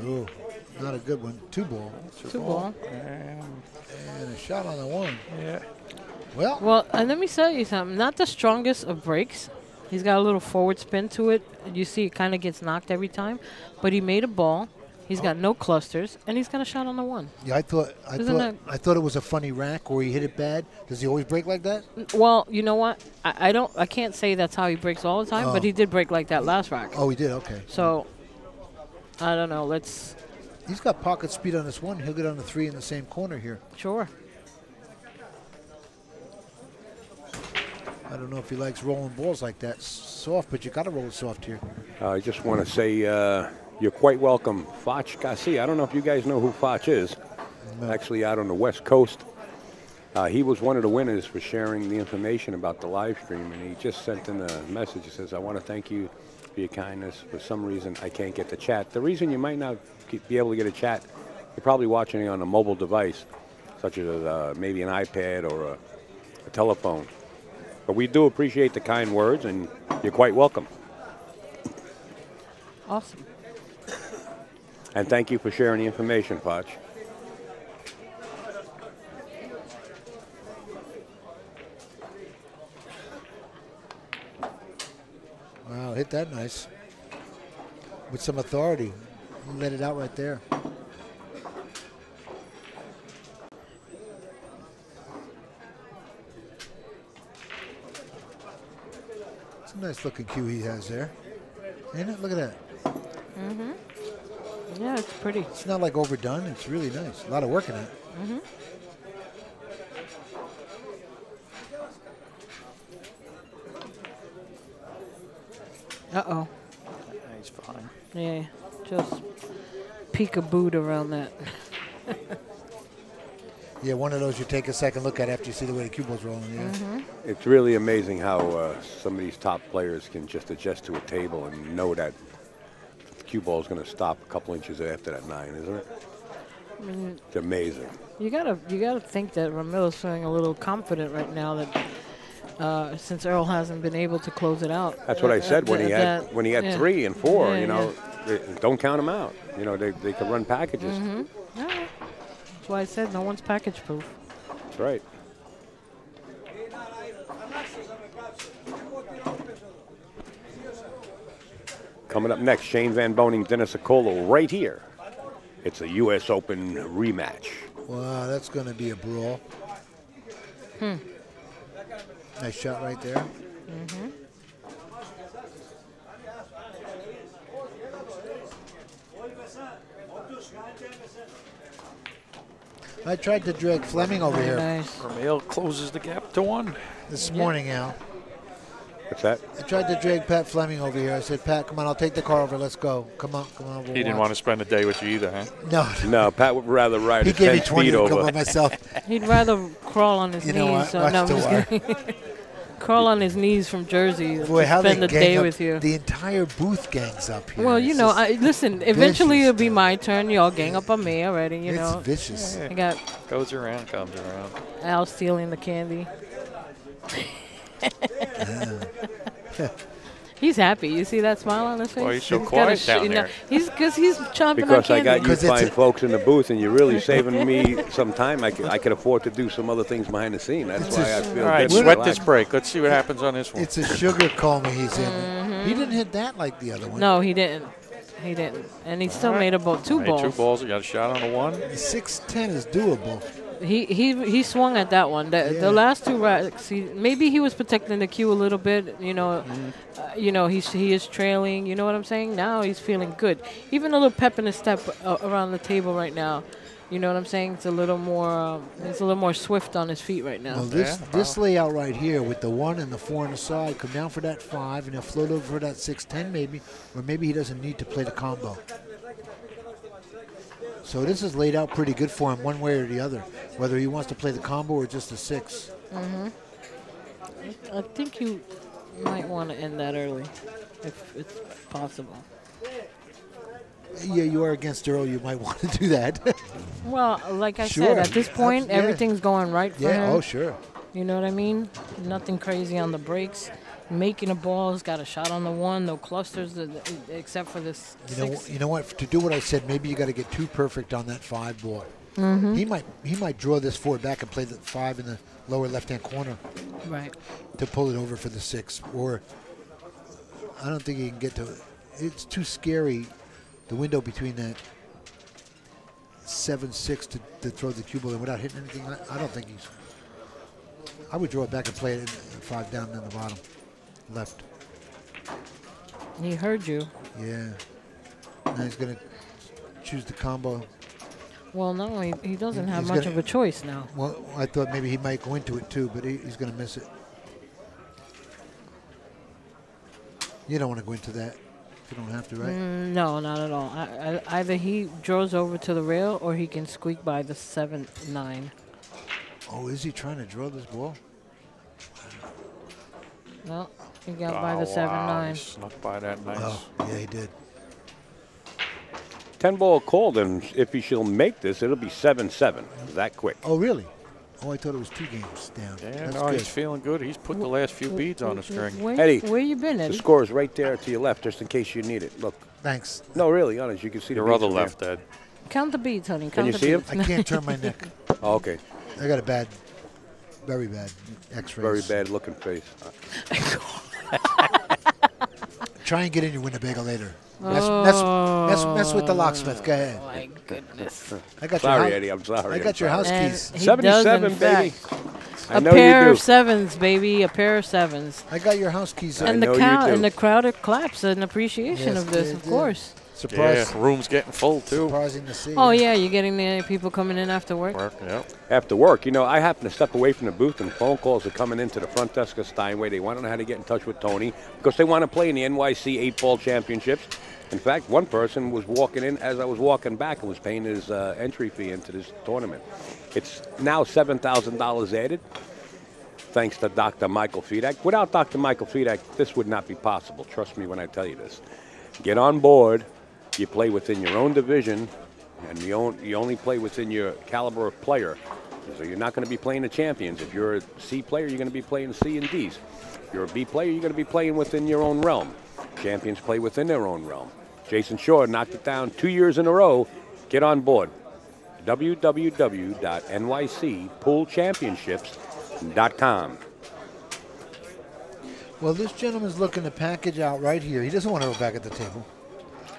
[SPEAKER 4] Ooh, not a good one. 2-ball.
[SPEAKER 5] 2-ball.
[SPEAKER 4] And a shot on the 1.
[SPEAKER 2] Yeah.
[SPEAKER 4] Well,
[SPEAKER 5] And let me tell you something. Not the strongest of breaks. He's got a little forward spin to it. You see it kind of gets knocked every time. But he made a ball. He's got no clusters. And he's got a shot on the 1.
[SPEAKER 4] yeah, I thought it was a funny rack where he hit it bad. Does he always break like that?
[SPEAKER 5] Well, you know what? I can't say that's how he breaks all the time, but he did break like that last rack.
[SPEAKER 4] Oh, he did? Okay.
[SPEAKER 5] So, I don't know.
[SPEAKER 4] He's got pocket speed on this 1. He'll get on the 3 in the same corner here.
[SPEAKER 5] Sure.
[SPEAKER 4] I don't know if he likes rolling balls like that soft, but you got to roll it soft here.
[SPEAKER 1] I just want to say you're quite welcome, Foch Garcia. I don't know if you guys know who Foch is.
[SPEAKER 4] No.
[SPEAKER 1] Actually, out on the West Coast. He was one of the winners for sharing the information about the live stream, and he just sent in a message. He says, I want to thank you for your kindness. For some reason, I can't get the chat. The reason you might not be able to get a chat, you're probably watching it on a mobile device, such as maybe an iPad or a telephone. But we do appreciate the kind words, and you're quite welcome.
[SPEAKER 5] Awesome.
[SPEAKER 1] And thank you for sharing the information, Foch.
[SPEAKER 4] Wow, hit that nice. With some authority. He let it out right there. It's a nice looking cue he has there. Ain't it? Look at that.
[SPEAKER 5] Yeah, it's pretty.
[SPEAKER 4] It's not like overdone. It's really nice. A lot of work in it.
[SPEAKER 5] Uh-oh.
[SPEAKER 2] He's fine.
[SPEAKER 5] Yeah, just peek-a-booed around that.
[SPEAKER 4] Yeah, one of those you take a second look at after you see the way the cue ball's rolling. Yeah.
[SPEAKER 1] It's really amazing how some of these top players can just adjust to a table and know that the cue ball is going to stop a couple inches after that 9, isn't it?
[SPEAKER 5] I mean,
[SPEAKER 1] It's amazing.
[SPEAKER 5] you gotta think that Ramilo's feeling a little confident right now that since Earl hasn't been able to close it out.
[SPEAKER 1] That's what I said when he had
[SPEAKER 5] yeah.
[SPEAKER 1] 3 and 4.
[SPEAKER 5] Yeah,
[SPEAKER 1] you know, don't count them out. You know, they can run packages.
[SPEAKER 5] Yeah. That's why I said no one's package proof.
[SPEAKER 1] That's right. Coming up next, Shane Van Boening, Dennis Acolo, right here. It's a U.S. Open rematch.
[SPEAKER 4] Wow, that's going to be a brawl. Nice shot right there. I tried to drag Fleming over here
[SPEAKER 5] Nice.
[SPEAKER 2] Ramil closes the gap to 1.
[SPEAKER 4] this morning, Al.
[SPEAKER 1] What's that?
[SPEAKER 4] I tried to drag Pat Fleming over here. I said, Pat, come on, I'll take the car over. Let's go. Come on over.
[SPEAKER 2] He didn't want to spend a day with you either, huh?
[SPEAKER 4] No.
[SPEAKER 1] No, Pat would rather ride
[SPEAKER 4] He
[SPEAKER 1] a
[SPEAKER 4] gave
[SPEAKER 1] 10
[SPEAKER 4] me 20
[SPEAKER 1] speed
[SPEAKER 4] to come
[SPEAKER 1] over.
[SPEAKER 4] by myself.
[SPEAKER 5] He'd rather crawl on his
[SPEAKER 4] You
[SPEAKER 5] knees.
[SPEAKER 4] know what?
[SPEAKER 5] So,
[SPEAKER 4] Watch
[SPEAKER 5] no, I'm
[SPEAKER 4] the
[SPEAKER 5] just
[SPEAKER 4] wire.
[SPEAKER 5] kidding. Crawl on his knees from Jersey.
[SPEAKER 4] Boy, how
[SPEAKER 5] spend
[SPEAKER 4] they
[SPEAKER 5] the
[SPEAKER 4] gang
[SPEAKER 5] day
[SPEAKER 4] up.
[SPEAKER 5] with you.
[SPEAKER 4] The entire booth gangs up here.
[SPEAKER 5] Well, you
[SPEAKER 4] It's
[SPEAKER 5] know,
[SPEAKER 4] just
[SPEAKER 5] listen. Eventually,
[SPEAKER 4] vicious,
[SPEAKER 5] it'll be
[SPEAKER 4] man.
[SPEAKER 5] my turn. Y'all gang up on me already. You
[SPEAKER 4] it's
[SPEAKER 5] know,
[SPEAKER 4] vicious.
[SPEAKER 5] I got
[SPEAKER 2] Goes around, comes around.
[SPEAKER 5] Al stealing the candy. He's happy. You see that smile on his face?
[SPEAKER 2] Why he's so
[SPEAKER 5] got a
[SPEAKER 2] quiet down there?
[SPEAKER 5] He's chomping
[SPEAKER 1] Because
[SPEAKER 5] on
[SPEAKER 1] I
[SPEAKER 5] candy.
[SPEAKER 1] got you
[SPEAKER 4] Because it's
[SPEAKER 1] fine
[SPEAKER 4] a-
[SPEAKER 1] folks in the booth, and you're really saving me some time. I could afford to do some other things behind the scene. That's
[SPEAKER 4] It's
[SPEAKER 1] why
[SPEAKER 4] a-
[SPEAKER 1] I feel
[SPEAKER 2] All right,
[SPEAKER 1] good and
[SPEAKER 2] sweat this
[SPEAKER 1] relaxed.
[SPEAKER 2] break. Let's see what happens on this one.
[SPEAKER 4] It's a sugar coma he's in. He didn't hit that like the other one.
[SPEAKER 5] No, he didn't. He didn't. And he still made about two
[SPEAKER 2] Made
[SPEAKER 5] balls.
[SPEAKER 2] 2 balls. He got a shot on the 1.
[SPEAKER 4] The 610 is doable.
[SPEAKER 5] He swung at that one.
[SPEAKER 4] Yeah.
[SPEAKER 5] The last 2 racks, maybe he was protecting the cue a little bit. You know, he is trailing. You know what I'm saying? Now he's feeling good. Even a little pep in his step around the table right now. You know what I'm saying? It's a little more. He's a little more swift on his feet right now.
[SPEAKER 4] Well, this layout right here with the 1 and the 4 on the side, come down for that 5 and he'll float over for that 610 maybe, or maybe he doesn't need to play the combo. So this is laid out pretty good for him one way or the other, whether he wants to play the combo or just the 6.
[SPEAKER 5] I think you might want to end that early, if it's possible.
[SPEAKER 4] Yeah, you are against Earl. You might want to do that.
[SPEAKER 5] Well, like I
[SPEAKER 4] Sure.
[SPEAKER 5] said, at this point,
[SPEAKER 4] Yeah.
[SPEAKER 5] everything's going right for
[SPEAKER 4] yeah,
[SPEAKER 5] him.
[SPEAKER 4] oh sure.
[SPEAKER 5] You know what I mean? Nothing crazy on the breaks. Making a ball, he's got a shot on the 1, no clusters except for this 6.
[SPEAKER 4] You know what? To do what I said, maybe you got to get 2 perfect on that 5 ball. He might draw this 4 back and play the 5 in the lower left-hand corner
[SPEAKER 5] Right.
[SPEAKER 4] to pull it over for the 6. Or I don't think he can get to it. It's too scary, the window between that 7-6 to throw the cue ball in without hitting anything. I don't think he's. I would draw it back and play it in 5 down in the bottom left.
[SPEAKER 5] He heard you.
[SPEAKER 4] Yeah. Now he's going to choose the combo.
[SPEAKER 5] Well, no, he doesn't have
[SPEAKER 4] He's
[SPEAKER 5] much
[SPEAKER 4] gonna-
[SPEAKER 5] of a choice now.
[SPEAKER 4] Well, I thought maybe he might go into it too, but he's going to miss it. You don't want to go into that if you don't have to, right?
[SPEAKER 5] No, not at all. Either he draws over to the rail or he can squeak by the 7-9.
[SPEAKER 4] Oh, is he trying to draw this ball?
[SPEAKER 5] Well, he got by the 7-9.
[SPEAKER 2] Wow, he snuck by that nice.
[SPEAKER 4] Oh, yeah, he did.
[SPEAKER 1] 10 ball called, and if he shall make this, it'll be 7-7. That quick.
[SPEAKER 4] Oh, really? Oh, I thought it was 2 games down.
[SPEAKER 2] Yeah,
[SPEAKER 4] That's
[SPEAKER 2] no,
[SPEAKER 4] good.
[SPEAKER 2] he's feeling good. He's put the last few beads on the string.
[SPEAKER 1] Eddie,
[SPEAKER 5] Where you been,
[SPEAKER 1] The
[SPEAKER 5] Eddie?
[SPEAKER 1] score is right there to your left, just in case you need it. Look.
[SPEAKER 4] Thanks.
[SPEAKER 1] No, really, honest. You can see
[SPEAKER 2] Your
[SPEAKER 1] the
[SPEAKER 2] other
[SPEAKER 1] beads
[SPEAKER 2] left,
[SPEAKER 1] there.
[SPEAKER 2] Ed.
[SPEAKER 5] Count the beads, honey.
[SPEAKER 1] Can you
[SPEAKER 5] Count the
[SPEAKER 1] see 'em?
[SPEAKER 5] beads.
[SPEAKER 4] I can't turn my neck.
[SPEAKER 1] Oh, okay.
[SPEAKER 4] I got a bad, very bad X-rays.
[SPEAKER 1] Very bad looking face.
[SPEAKER 4] Try and get in your Winnebago later. Mess with the locksmith. Go ahead.
[SPEAKER 5] Oh, my goodness.
[SPEAKER 4] I got
[SPEAKER 1] Sorry,
[SPEAKER 4] your
[SPEAKER 1] Eddie. I'm sorry.
[SPEAKER 4] I got your house
[SPEAKER 5] And
[SPEAKER 4] keys.
[SPEAKER 5] he does,
[SPEAKER 1] 77,
[SPEAKER 5] in
[SPEAKER 1] baby.
[SPEAKER 5] fact.
[SPEAKER 1] I
[SPEAKER 5] A
[SPEAKER 1] know
[SPEAKER 5] pair
[SPEAKER 1] you
[SPEAKER 5] of
[SPEAKER 1] do.
[SPEAKER 5] 7s, baby. A pair of 7s.
[SPEAKER 4] I got your house keys.
[SPEAKER 1] I
[SPEAKER 5] And
[SPEAKER 1] know
[SPEAKER 5] the
[SPEAKER 1] you
[SPEAKER 5] crowd
[SPEAKER 1] do.
[SPEAKER 5] and the crowd claps in appreciation
[SPEAKER 4] Yes,
[SPEAKER 5] of this,
[SPEAKER 4] they
[SPEAKER 5] of
[SPEAKER 4] do.
[SPEAKER 5] course.
[SPEAKER 4] Surprise.
[SPEAKER 2] Yeah, room's getting full, too.
[SPEAKER 4] Surprising to see.
[SPEAKER 5] Oh yeah, you're getting the people coming in after work.
[SPEAKER 2] Yeah.
[SPEAKER 1] After work, you know, I happen to step away from the booth, and phone calls are coming into the front desk of Steinway. They want to know how to get in touch with Tony because they want to play in the NYC 8-ball championships. In fact, one person was walking in as I was walking back and was paying his entry fee into this tournament. It's now $7,000 added, thanks to Dr. Michael Fedak. Without Dr. Michael Fedak, this would not be possible. Trust me when I tell you this. Get on board. You play within your own division, and you only play within your caliber of player. So you're not going to be playing the champions. If you're a C player, you're going to be playing C and Ds. If you're a B player, you're going to be playing within your own realm. Champions play within their own realm. Jason Shore knocked it down 2 years in a row. Get on board. www.nycpoolchampionships.com.
[SPEAKER 4] Well, this gentleman's looking to package out right here. He doesn't want to go back at the table.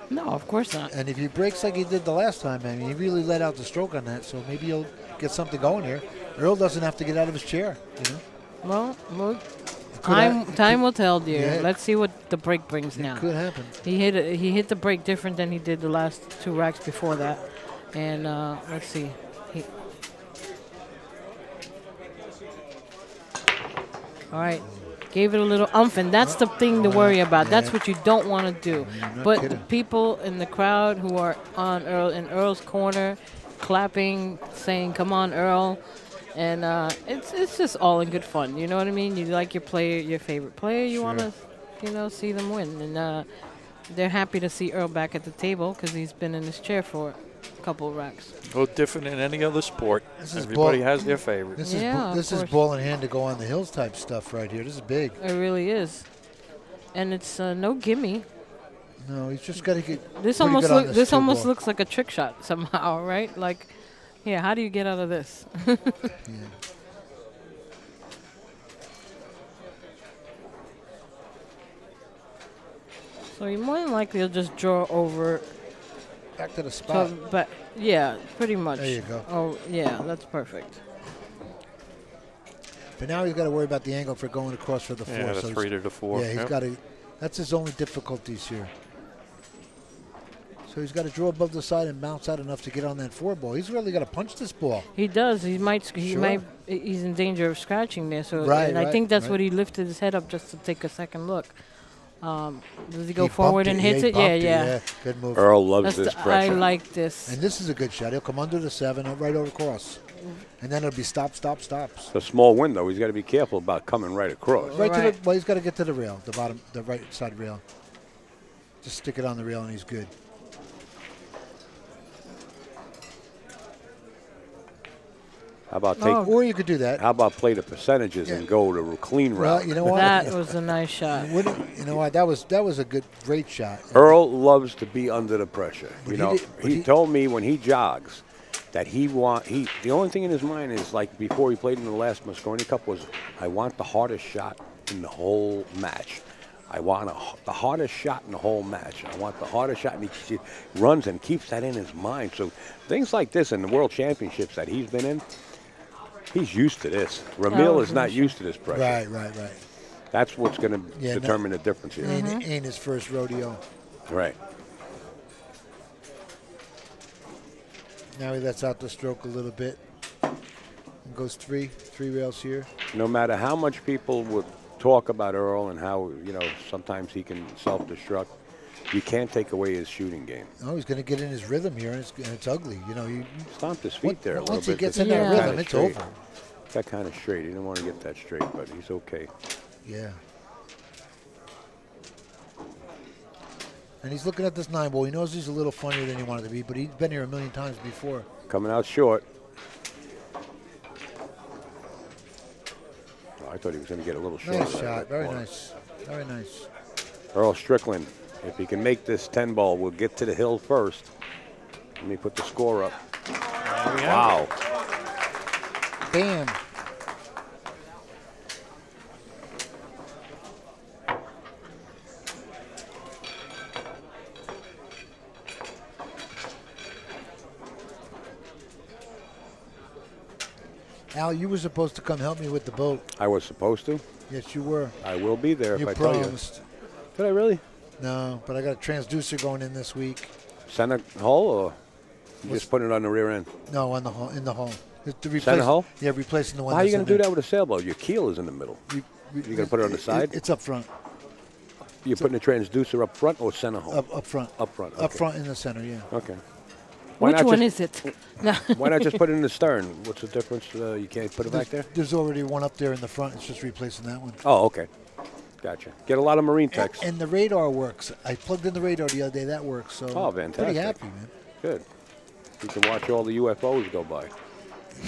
[SPEAKER 5] No, of course not.
[SPEAKER 4] And if he breaks like he did the last time, I mean, he really let out the stroke on that, so maybe he'll get something going here. Earl doesn't have to get out of his chair, you know.
[SPEAKER 5] Well, look,
[SPEAKER 4] Could
[SPEAKER 5] time will tell, dear.
[SPEAKER 4] Yeah.
[SPEAKER 5] Let's see what the break brings now.
[SPEAKER 4] Could happen.
[SPEAKER 5] He hit the break different than he did the last 2 racks before that. And let's see. All right. Gave it a little umph, and that's the thing to worry about. That's what you don't want to do. But the people in the crowd who are on in Earl's corner, clapping, saying, "Come on, Earl," and it's just all in good fun. You know what I mean? You like your player, your favorite player. You want to, see them win, and they're happy to see Earl back at the table because he's been in his chair for a couple of racks.
[SPEAKER 2] No different than any other sport. Everybody has their favorite.
[SPEAKER 4] This is ball in hand to go on the hills type stuff right here. This is big.
[SPEAKER 5] It really is, and it's no gimme.
[SPEAKER 4] No, he's just got to get.
[SPEAKER 5] This almost looks like a trick shot somehow, right? Like, yeah, how do you get out of this?
[SPEAKER 4] Yeah.
[SPEAKER 5] So you more than likely will just draw over.
[SPEAKER 4] Back to the spot.
[SPEAKER 5] But yeah, pretty much.
[SPEAKER 4] There you go.
[SPEAKER 5] Oh yeah, that's perfect.
[SPEAKER 4] But now he's got to worry about the angle for going across for the 4.
[SPEAKER 2] Yeah, the 3 to the 4.
[SPEAKER 4] Yeah, he's got to. That's his only difficulties here. So he's got to draw above the side and bounce out enough to get on that 4 ball. He's really got to punch this ball.
[SPEAKER 5] He does. He might. He's in danger of scratching there. So,
[SPEAKER 4] right,
[SPEAKER 5] I think that's what he lifted his head up just to take a second look. Does he go forward and hits it? Yeah.
[SPEAKER 4] Good move.
[SPEAKER 1] Earl loves this pressure.
[SPEAKER 5] I like this.
[SPEAKER 4] And this is a good shot. He'll come under the 7, right over across. And then it'll be stop, stops.
[SPEAKER 1] It's a small window. He's got to be careful about coming right across.
[SPEAKER 4] Well, he's got to get to the rail, the bottom, the right side rail. Just stick it on the rail and he's good.
[SPEAKER 1] How about
[SPEAKER 4] or you could do that.
[SPEAKER 1] How about play the percentages and go to a clean route?
[SPEAKER 4] Well, you know what?
[SPEAKER 5] That was a nice shot.
[SPEAKER 4] You know what? That was a great shot.
[SPEAKER 1] Earl loves to be under the pressure. He told me when he jogs that the only thing in his mind is like before he played in the last Moscone Cup was, I want the hardest shot in the whole match. I want the hardest shot in the whole match. I want the hardest shot. And he runs and keeps that in his mind. So things like this in the World Championships that he's been in, he's used to this. Ramil is not used to this pressure.
[SPEAKER 4] Right.
[SPEAKER 1] That's what's going to determine the difference here.
[SPEAKER 4] Ain't his first rodeo.
[SPEAKER 1] Right.
[SPEAKER 4] Now he lets out the stroke a little bit. And goes three rails here.
[SPEAKER 1] No matter how much people would talk about Earl and how, sometimes he can self-destruct, you can't take away his shooting game.
[SPEAKER 4] Oh, he's going to get in his rhythm here, and it's ugly.
[SPEAKER 1] He stomped his feet there a little bit.
[SPEAKER 4] Once he gets in that rhythm, it's over.
[SPEAKER 1] Got kind of straight. He didn't want to get that straight, but he's okay.
[SPEAKER 4] Yeah. And he's looking at this 9 ball. He knows he's a little funnier than he wanted to be, but he's been here a million times before.
[SPEAKER 1] Coming out short. Oh, I thought he was going to get a little short.
[SPEAKER 4] Nice shot. Very nice. Very nice.
[SPEAKER 1] Earl Strickland, if he can make this 10 ball, we'll get to the hill first. Let me put the score up. Wow.
[SPEAKER 4] Bam. Al, you were supposed to come help me with the boat.
[SPEAKER 1] I was supposed to?
[SPEAKER 4] Yes, you were.
[SPEAKER 1] I will be there if I tell you.
[SPEAKER 4] You promised.
[SPEAKER 1] Did I really?
[SPEAKER 4] No, but I got a transducer going in this week.
[SPEAKER 1] Center hull, or you just putting it on the rear end?
[SPEAKER 4] No, on the hull, in the hull.
[SPEAKER 1] Center hull?
[SPEAKER 4] Yeah, replacing the one.
[SPEAKER 1] How are you going to do that with a sailboat? Your keel is in the middle. You're going to put it on the side?
[SPEAKER 4] It's up front.
[SPEAKER 1] You're putting the transducer up front or center hull?
[SPEAKER 4] Up front.
[SPEAKER 1] Up front.
[SPEAKER 4] Okay. Up front in the center, yeah.
[SPEAKER 1] Okay.
[SPEAKER 5] Which one is it?
[SPEAKER 1] Why not just put it in the stern? What's the difference? You can't put it back there?
[SPEAKER 4] There's already one up there in the front. It's just replacing that one.
[SPEAKER 1] Oh, okay. Gotcha. Get a lot of marine techs.
[SPEAKER 4] And the radar works. I plugged in the radar the other day. That works. So
[SPEAKER 1] fantastic.
[SPEAKER 4] Pretty happy, man.
[SPEAKER 1] Good. You can watch all the UFOs go by.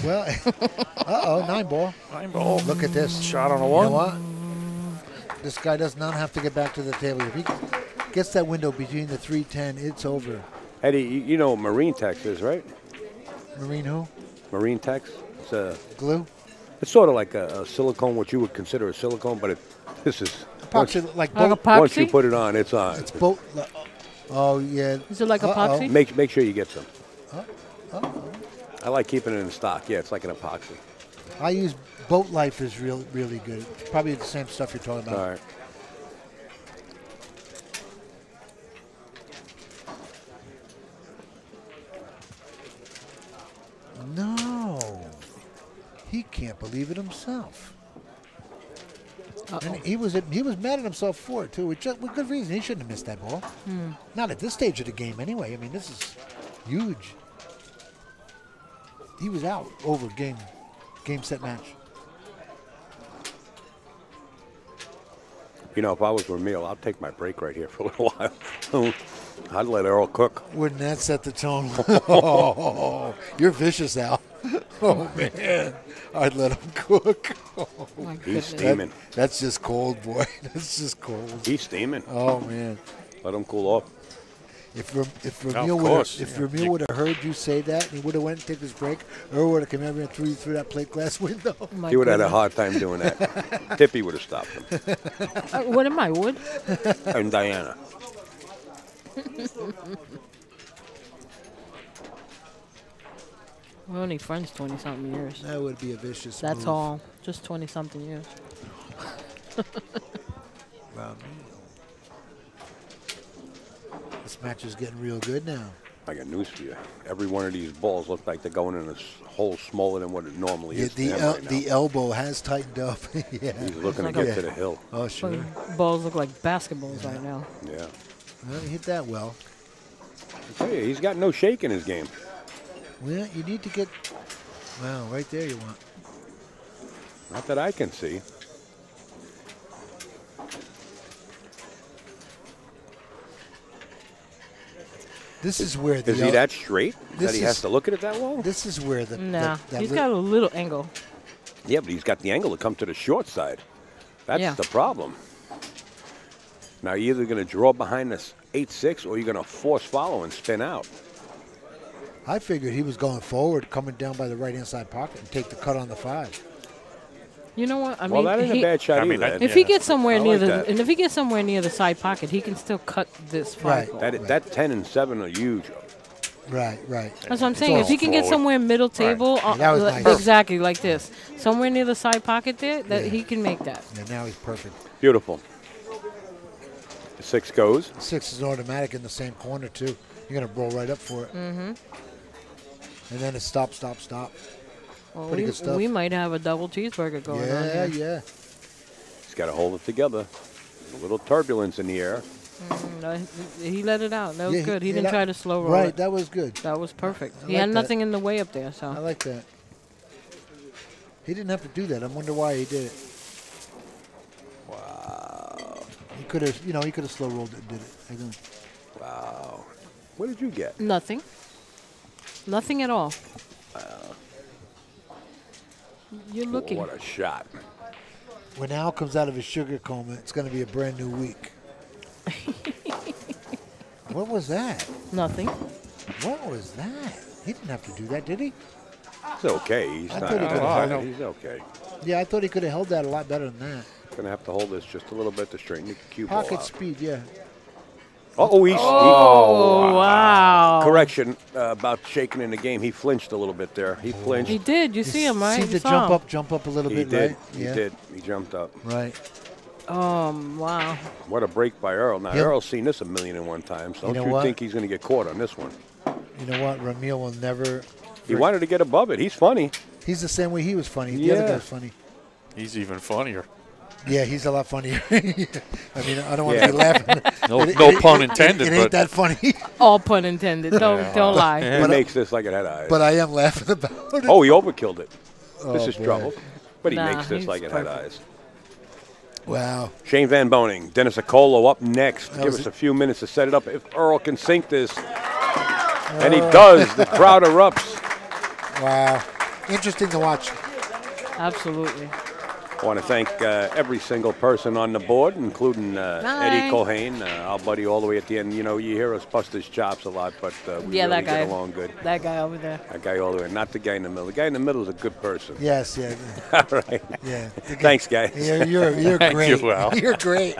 [SPEAKER 4] Well, 9 ball.
[SPEAKER 2] 9 ball.
[SPEAKER 4] Look at this.
[SPEAKER 2] Shot on a 1.
[SPEAKER 4] You know what? This guy does not have to get back to the table. If he gets that window between the 310, it's over.
[SPEAKER 1] Eddie, you know what marine tex is, right?
[SPEAKER 4] Marine who?
[SPEAKER 1] Marine tex. It's
[SPEAKER 4] glue?
[SPEAKER 1] It's sort of like a silicone, what you would consider a silicone, but this is
[SPEAKER 4] epoxy,
[SPEAKER 1] once you put it on, it's on.
[SPEAKER 4] It's boat. Oh yeah.
[SPEAKER 5] Is it like epoxy?
[SPEAKER 1] Make sure you get some. I like keeping it in stock. Yeah, it's like an epoxy.
[SPEAKER 4] I use Boat Life is really good. It's probably the same stuff you're talking about.
[SPEAKER 1] All right.
[SPEAKER 4] No. He can't believe it himself. And he was mad at himself for it too, with good reason. He shouldn't have missed that ball. Not at this stage of the game, anyway. I mean, this is huge. He was out over game, set, match.
[SPEAKER 1] You know, if I was Ramil, I'll take my break right here for a little while. I'd let Earl cook.
[SPEAKER 4] Wouldn't that set the tone? Oh, you're vicious, Al. Oh, man. I'd let him cook. Oh,
[SPEAKER 5] My
[SPEAKER 1] He's
[SPEAKER 5] goodness.
[SPEAKER 1] steaming.
[SPEAKER 4] That's just cold, boy. That's just cold.
[SPEAKER 1] He's steaming.
[SPEAKER 4] Oh, man.
[SPEAKER 1] Let him cool off.
[SPEAKER 4] If
[SPEAKER 2] Of
[SPEAKER 4] Ramil would have heard you say that and he would have went and taken his break, Earl would have come over and threw you through that plate glass window.
[SPEAKER 5] My
[SPEAKER 1] He would have had a
[SPEAKER 5] goodness.
[SPEAKER 1] hard time doing that. Tippy would have stopped him.
[SPEAKER 5] What am I, Wood?
[SPEAKER 1] And Diana.
[SPEAKER 5] We're only friends 20-something years.
[SPEAKER 4] That would be a vicious
[SPEAKER 5] That's
[SPEAKER 4] move.
[SPEAKER 5] all. Just 20-something years.
[SPEAKER 4] Wow. This match is getting real good now.
[SPEAKER 1] I got news for you. Every one of these balls look like they're going in a hole smaller than what it normally is.
[SPEAKER 4] The,
[SPEAKER 1] to him right now.
[SPEAKER 4] the elbow has tightened up. Yeah.
[SPEAKER 1] He's looking to
[SPEAKER 5] Like
[SPEAKER 1] get
[SPEAKER 4] a-
[SPEAKER 1] to the hill.
[SPEAKER 4] Oh, sure.
[SPEAKER 5] Fucking balls look like basketballs right now.
[SPEAKER 1] Yeah.
[SPEAKER 4] Well, he hit that well.
[SPEAKER 1] I tell you, he's got no shake in his game.
[SPEAKER 4] Well, you need to get. Wow, right there you want.
[SPEAKER 1] Not that I can see.
[SPEAKER 4] This is where the.
[SPEAKER 1] Is he that straight
[SPEAKER 4] this
[SPEAKER 1] that he has
[SPEAKER 4] is-
[SPEAKER 1] to look at it that long?
[SPEAKER 4] This is where the.
[SPEAKER 5] Nah,
[SPEAKER 4] that
[SPEAKER 5] he's
[SPEAKER 4] li-
[SPEAKER 5] got a little angle.
[SPEAKER 1] Yeah, but he's got the angle to come to the short side. That's
[SPEAKER 5] Yeah.
[SPEAKER 1] the problem. Now, you're either going to draw behind this 8-6 or you're going to force follow and spin out.
[SPEAKER 4] I figured he was going forward, coming down by the right-hand side pocket and take the cut on the 5.
[SPEAKER 5] You know what? I
[SPEAKER 1] Well,
[SPEAKER 5] mean,
[SPEAKER 1] that ain't
[SPEAKER 5] he-
[SPEAKER 1] a bad shot
[SPEAKER 2] I mean,
[SPEAKER 1] either.
[SPEAKER 2] that-
[SPEAKER 5] if
[SPEAKER 2] Yeah.
[SPEAKER 5] he gets somewhere
[SPEAKER 1] I
[SPEAKER 5] near
[SPEAKER 1] like
[SPEAKER 5] the
[SPEAKER 1] that.
[SPEAKER 5] and if he gets somewhere near the side pocket, he can still cut this five.
[SPEAKER 1] That, that 10 and 7 are huge.
[SPEAKER 4] Right.
[SPEAKER 5] That's what I'm
[SPEAKER 2] It's
[SPEAKER 5] saying.
[SPEAKER 2] all
[SPEAKER 5] If he can get
[SPEAKER 2] forward.
[SPEAKER 5] somewhere middle table,
[SPEAKER 4] Yeah, that was
[SPEAKER 5] like-
[SPEAKER 4] nice.
[SPEAKER 5] exactly like this, somewhere near the side pocket there, that
[SPEAKER 4] Yeah.
[SPEAKER 5] he can make that.
[SPEAKER 4] Yeah, now he's perfect.
[SPEAKER 1] Beautiful. The 6 goes.
[SPEAKER 4] 6 is automatic in the same corner too. You're gonna roll right up for it. Mm-hmm. And then it's stop.
[SPEAKER 5] Well,
[SPEAKER 4] Pretty good stuff.
[SPEAKER 5] we might have a double cheeseburger going on
[SPEAKER 4] Yeah,
[SPEAKER 5] here.
[SPEAKER 4] yeah.
[SPEAKER 1] He's got to hold it together. A little turbulence in the air.
[SPEAKER 5] No, he let it out. That was
[SPEAKER 4] Yeah,
[SPEAKER 5] good. He
[SPEAKER 4] yeah,
[SPEAKER 5] didn't
[SPEAKER 4] that-
[SPEAKER 5] try to slow roll
[SPEAKER 4] Right,
[SPEAKER 5] it.
[SPEAKER 4] that was good.
[SPEAKER 5] That was perfect.
[SPEAKER 4] I
[SPEAKER 5] He
[SPEAKER 4] like
[SPEAKER 5] had
[SPEAKER 4] that.
[SPEAKER 5] nothing in the way up there.
[SPEAKER 4] I
[SPEAKER 5] So
[SPEAKER 4] like that. He didn't have to do that. I wonder why he did it.
[SPEAKER 1] Wow.
[SPEAKER 4] He could have, he could have slow rolled it and did it. I don't.
[SPEAKER 1] Wow. What did you get?
[SPEAKER 5] nothing. Nothing at all. You're looking.
[SPEAKER 1] What a shot.
[SPEAKER 4] When Al comes out of his sugar coma, it's going to be a brand new week. What was that?
[SPEAKER 5] Nothing.
[SPEAKER 4] What was that? He didn't have to do that, did he?
[SPEAKER 1] He's okay. He's
[SPEAKER 4] I
[SPEAKER 1] not.
[SPEAKER 4] thought he could've
[SPEAKER 2] held it.
[SPEAKER 1] He's okay.
[SPEAKER 4] Yeah, I thought he could have held that a lot better than that.
[SPEAKER 1] Gonna have to hold this just a little bit to straighten the cue ball
[SPEAKER 4] Pocket
[SPEAKER 1] out.
[SPEAKER 4] speed, yeah.
[SPEAKER 5] Oh, wow.
[SPEAKER 1] Correction about shaking in the game. He flinched a little bit there. He flinched.
[SPEAKER 5] He did. You see him, right?
[SPEAKER 4] Seemed
[SPEAKER 5] You
[SPEAKER 4] to
[SPEAKER 5] saw
[SPEAKER 4] jump
[SPEAKER 5] him.
[SPEAKER 4] up a little
[SPEAKER 1] He
[SPEAKER 4] bit,
[SPEAKER 1] did.
[SPEAKER 4] right?
[SPEAKER 1] He
[SPEAKER 4] Yeah.
[SPEAKER 1] did. He jumped up.
[SPEAKER 4] Right.
[SPEAKER 5] Wow.
[SPEAKER 1] What a break by Earl. Now,
[SPEAKER 4] He'll-
[SPEAKER 1] Earl's seen this 1,000,001 times. Don't
[SPEAKER 4] know
[SPEAKER 1] you
[SPEAKER 4] what?
[SPEAKER 1] think he's going to get caught on this one?
[SPEAKER 4] You know what? Ramil will never.
[SPEAKER 1] He wanted to get above it. He's funny.
[SPEAKER 4] He's the same way he was funny. The other
[SPEAKER 1] Yeah.
[SPEAKER 4] guy's funny.
[SPEAKER 2] He's even funnier.
[SPEAKER 4] Yeah, he's a lot funnier. I mean, I don't want
[SPEAKER 1] Yeah.
[SPEAKER 4] to be laughing.
[SPEAKER 2] No pun intended,
[SPEAKER 4] It ain't
[SPEAKER 2] but
[SPEAKER 4] that funny.
[SPEAKER 5] All pun intended. Don't lie.
[SPEAKER 1] He makes this like it had eyes.
[SPEAKER 4] But I am laughing about it.
[SPEAKER 1] Oh, he overkilled it. This
[SPEAKER 4] Oh,
[SPEAKER 1] is
[SPEAKER 4] boy.
[SPEAKER 1] trouble. But he
[SPEAKER 5] Nah,
[SPEAKER 1] makes this
[SPEAKER 5] he's
[SPEAKER 1] like it had
[SPEAKER 5] perfect.
[SPEAKER 1] eyes.
[SPEAKER 4] Wow.
[SPEAKER 1] Shane Van Boning, Dennis Acolo up next. Give
[SPEAKER 4] was
[SPEAKER 1] us
[SPEAKER 4] it.
[SPEAKER 1] a few minutes to set it up. If Earl can sink this, and he does, the crowd erupts.
[SPEAKER 4] Wow. Interesting to watch.
[SPEAKER 5] Absolutely.
[SPEAKER 1] I want to thank every single person on the board, including Eddie
[SPEAKER 5] Hi.
[SPEAKER 1] Colhane, our buddy all the way at the end. You know, you hear us bust his chops a lot, but we
[SPEAKER 5] Yeah,
[SPEAKER 1] really
[SPEAKER 5] that guy.
[SPEAKER 1] get along good.
[SPEAKER 5] That guy over there.
[SPEAKER 1] That guy all the way, not the guy in the middle. The guy in the middle is a good person.
[SPEAKER 4] Yes, yeah.
[SPEAKER 1] All right.
[SPEAKER 4] Yeah.
[SPEAKER 1] Thanks, guys.
[SPEAKER 4] You're
[SPEAKER 2] Thank
[SPEAKER 4] great.
[SPEAKER 2] you, Al.
[SPEAKER 4] You're great.